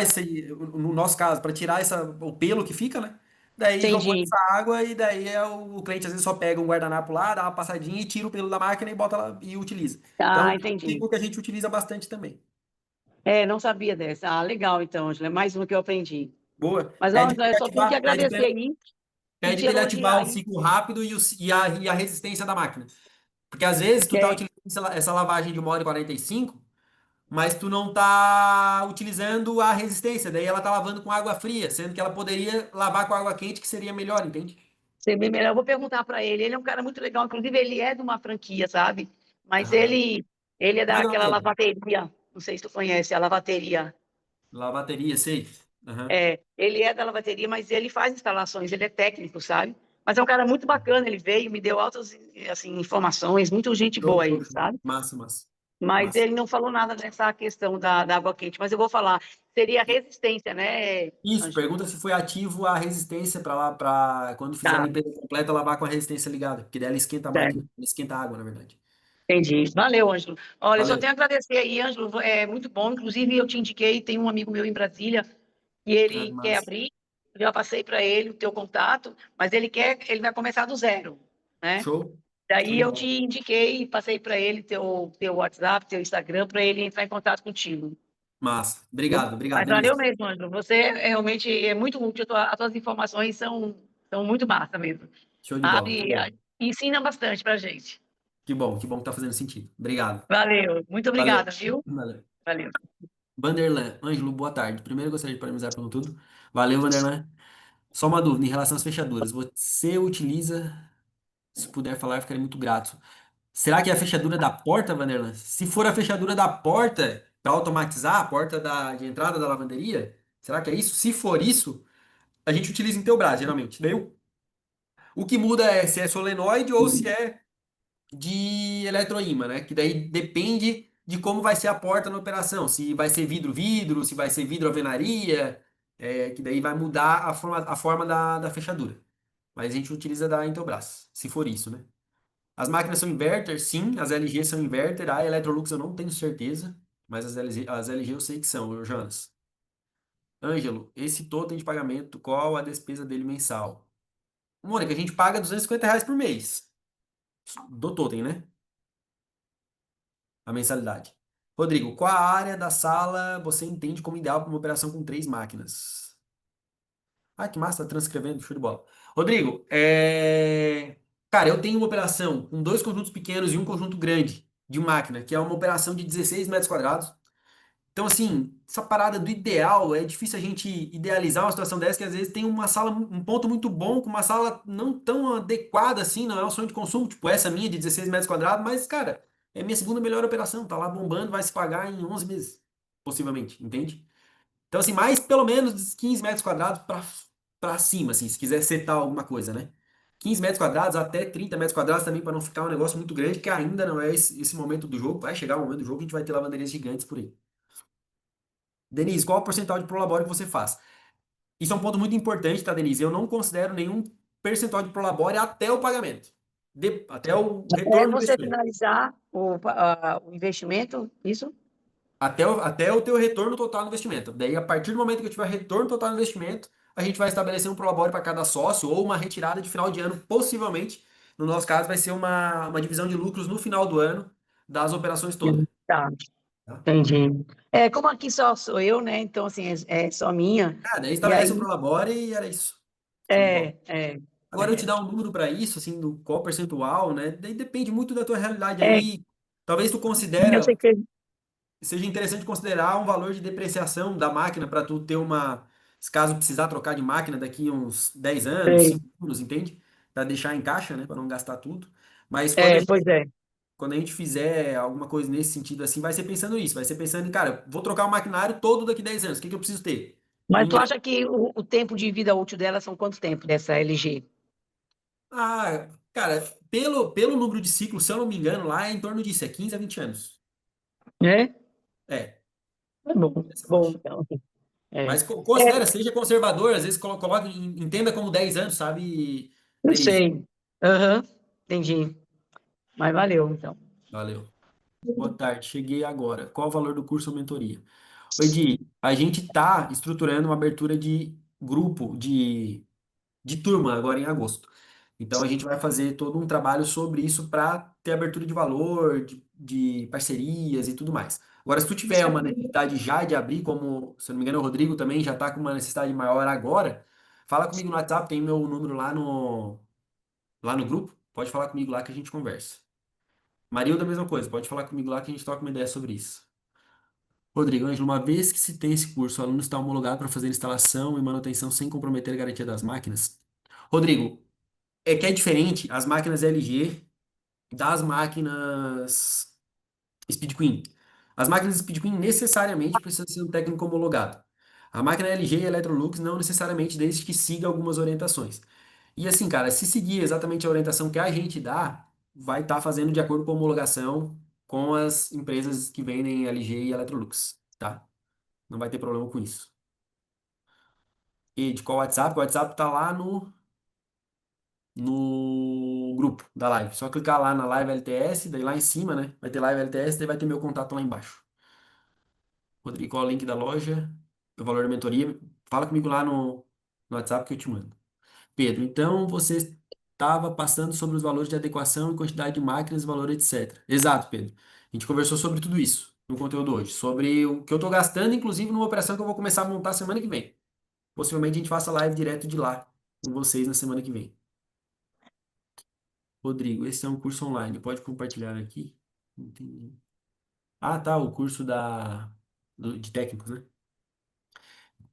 no nosso caso, para tirar o pelo que fica, né? Daí jogou entendi. essa água e daí o cliente às vezes só pega um guardanapo lá, dá uma passadinha e tira o pelo da máquina e bota lá e utiliza. Então, Ah, é um entendi. ciclo que a gente utiliza bastante também. Não sabia dessa. Ah, legal, então, Angela. É mais uma que eu aprendi. Boa. Mas, Pede para Angela, eu ele só tenho que ativar, agradecer aí e pede te para ele ativar elogiar o aí. ciclo rápido e a resistência da máquina. Porque às vezes tu Que tá é, utilizando essa lavagem de 1 hora e 45, mas tu não tá utilizando a resistência. Daí ela tá lavando com água fria, sendo que ela poderia lavar com água quente, que seria melhor, entende? ser bem melhor. Eu vou perguntar para ele. Ele é um cara muito legal. Inclusive, ele é de uma franquia, sabe? Mas Aham. ele é Qual é o nome daquela dele? lavateria. Não sei se tu conhece a lavateria. Lavateria, sei. Aham. Ele é da lavateria, mas ele faz instalações, ele é técnico, sabe? Mas é um cara muito bacana, ele veio, me deu altas assim, informações, muito gente Show, boa show, aí, show. sabe? Massa, massa. Mas Massa. ele não falou nada dessa questão da água quente, mas eu vou falar. Seria resistência, né, Isso, Ângelo? pergunta se foi ativo a resistência para lá, para quando fizer a Tá, limpeza completa, lavar com a resistência ligada, porque daí ela esquenta a máquina, certo. ela esquenta a água, na verdade. Entendi. Valeu, Ângelo. Olha, eu só Valeu. tenho a agradecer aí, Ângelo, é muito bom. Inclusive, eu te indiquei, tem um amigo meu em Brasília que Ah, ele quer massa. abrir, eu já passei para ele o teu contato, mas ele vai começar do zero, né? Show. Show Daí de eu te bola. indiquei, passei para ele teu WhatsApp, teu Instagram, para ele entrar em contato contigo. Massa. Obrigado, obrigado, Mas valeu Denise. mesmo, Ângelo. Você realmente é muito útil, as tuas informações são muito massa mesmo. Show de bola. Que Abre, bom. ensina bastante para gente. Que bom que tá fazendo sentido. Obrigado. Valeu, muito Valeu. obrigada, viu? Valeu. Valeu. Vanderlan, Ângelo, boa tarde. Primeiro, eu gostaria de parabenizar pelo tudo. Valeu, Vanderlan. Só uma dúvida em relação às fechaduras. Você utiliza, se puder falar, eu ficaria muito grato. Será que é a fechadura da porta, Vanderlan? Se for a fechadura da porta, para automatizar a porta de entrada da lavanderia, será que é isso? Se for isso, a gente utiliza Intelbras, geralmente. Daí o que muda é se é solenoide ou se é de eletroímã, né? Que daí depende de como vai ser a porta na operação. Se vai ser vidro-vidro, se vai ser vidro-alvenaria, que daí vai mudar a forma da fechadura. Mas a gente utiliza da Intelbras, se for isso, né? As máquinas são inverter, sim, as LG são inverter, a Electrolux eu não tenho certeza, mas as LG eu sei que são, Jonas. Ângelo, esse totem de pagamento, qual a despesa dele mensal? Mônica, a gente paga R$ 250 por mês do totem, né? A mensalidade. Rodrigo, qual a área da sala você entende como ideal para uma operação com 3 máquinas? Ah, que massa, tá transcrevendo, show de bola. Rodrigo, cara, eu tenho uma operação com 2 conjuntos pequenos e um conjunto grande de máquina, que é uma operação de 16 metros quadrados. Então, assim, essa parada do ideal, é difícil a gente idealizar uma situação dessa, que às vezes tem uma sala, um ponto muito bom, com uma sala não tão adequada assim, não é um sonho de consumo, tipo essa minha de 16 metros quadrados, mas, cara, é minha segunda melhor operação, tá lá bombando, vai se pagar em 11 meses, possivelmente, entende? Então, assim, mais pelo menos 15 metros quadrados pra cima, assim, se quiser setar alguma coisa, né? 15 metros quadrados até 30 metros quadrados também, para não ficar um negócio muito grande, que ainda não é esse momento do jogo, vai chegar o momento do jogo, a gente vai ter lavanderias gigantes por aí. Denise, qual o percentual de prolabore que você faz? Isso é um ponto muito importante, tá, Denise? Eu não considero nenhum percentual de prolabore até o pagamento, até o É retorno do você investimento. finalizar o investimento, isso? Até o teu retorno total do investimento. Daí, a partir do momento que eu tiver retorno total do investimento, a gente vai estabelecer um prolabore para cada sócio ou uma retirada de final de ano, possivelmente. No nosso caso, vai ser uma divisão de lucros no final do ano das operações todas. Tá. Entendi. É, como aqui só sou eu, né? Então, assim, é só minha. Ah, daí E estabelece o aí, Prolabore e era isso. Show de bola. é, Agora eu te dar um número para isso, assim, do qual percentual, né? Daí depende muito da tua realidade é, aí. Talvez tu eu sei considera, que, seja interessante considerar um valor de depreciação da máquina para tu ter uma, se caso precisar trocar de máquina daqui uns 10 anos, sei. 5 anos, entende? Para deixar em caixa, né, para não gastar tudo. Mas Pois é. quando a gente fizer alguma coisa nesse sentido assim, vai ser pensando nisso, vai ser pensando em, cara, vou trocar o maquinário todo daqui 10 anos, o que que eu preciso ter? Mas Um tu acha que o tempo de vida útil dela são quanto tempo dessa LG? Cara, pelo número de ciclos, se eu não me engano, lá é em torno disso, é 15 a 20 anos. É? É, É bom, essa bom, faixa. então. É, Mas é, considera, seja conservador, às vezes coloca, entenda como 10 anos, sabe, eu Denise? sei. Aham, entendi. Mas valeu, então. Valeu. Boa tarde, cheguei agora. Qual o valor do curso ou mentoria? Oi, Di, a gente está estruturando uma abertura de grupo, de turma agora em agosto. Então a gente vai fazer todo um trabalho sobre isso para ter abertura de valor, de parcerias e tudo mais. Agora, se tu tiver uma necessidade já de abrir, como, se eu não me engano, o Rodrigo também já está com uma necessidade maior agora, fala comigo no WhatsApp, tem meu número lá no grupo, pode falar comigo lá que a gente conversa. Marilda, a mesma coisa, pode falar comigo lá que a gente troca uma ideia sobre isso. Rodrigo, Ângelo, uma vez que se tem esse curso, o aluno está homologado para fazer instalação e manutenção sem comprometer a garantia das máquinas? Rodrigo, é que é diferente as máquinas LG das máquinas Speed Queen. As máquinas Speed Queen necessariamente precisam ser um técnico homologado. A máquina LG e Electrolux não necessariamente, desde que siga algumas orientações. E assim, cara, se seguir exatamente a orientação que a gente dá, vai estar fazendo de acordo com a homologação com as empresas que vendem LG e Electrolux, tá? Não vai ter problema com isso. E de qual WhatsApp? O WhatsApp tá lá no grupo da live. Só clicar lá na live LTS, daí lá em cima, né? Vai ter live LTS, daí vai ter meu contato lá embaixo. Rodrigo, qual é o link da loja? O valor da mentoria? Fala comigo lá no WhatsApp que eu te mando. Pedro, então você estava passando sobre os valores de adequação e quantidade de máquinas, valor, etc. Exato, Pedro. A gente conversou sobre tudo isso no conteúdo hoje. Sobre o que eu estou gastando, inclusive numa operação que eu vou começar a montar semana que vem. Possivelmente a gente faça live direto de lá com vocês na semana que vem. Rodrigo, esse é um curso online. Pode compartilhar aqui? Entendi. Ah, tá, o curso de técnicos, né?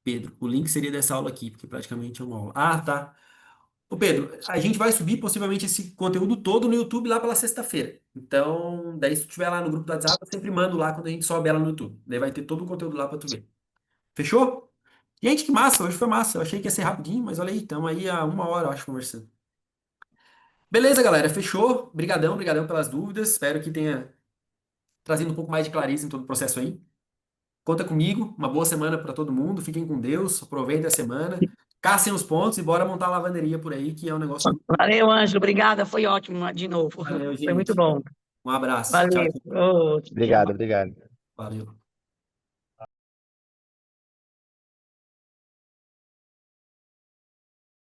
Pedro, o link seria dessa aula aqui, porque praticamente é uma aula. Ah, tá. Ô Pedro, a gente vai subir possivelmente esse conteúdo todo no YouTube lá pela sexta-feira. Então, daí se tu estiver lá no grupo do WhatsApp, eu sempre mando lá quando a gente sobe ela no YouTube. Daí vai ter todo o conteúdo lá pra tu ver. Fechou? Gente, que massa, hoje foi massa. Eu achei que ia ser rapidinho, mas olha aí, estamos aí há 1 hora, eu acho, conversando. Beleza, galera, fechou? Brigadão, brigadão pelas dúvidas. Espero que tenha trazido um pouco mais de clareza em todo o processo aí. Conta comigo, uma boa semana para todo mundo. Fiquem com Deus, aproveitem a semana. Caçem os pontos e bora montar a lavanderia por aí, que é um negócio muito. Valeu, Ângelo. Obrigada. Foi ótimo de novo. Valeu, Foi muito gente. bom. Um abraço. Tchau, Valeu. tchau. Ô, tchau. Obrigado, obrigado. Valeu.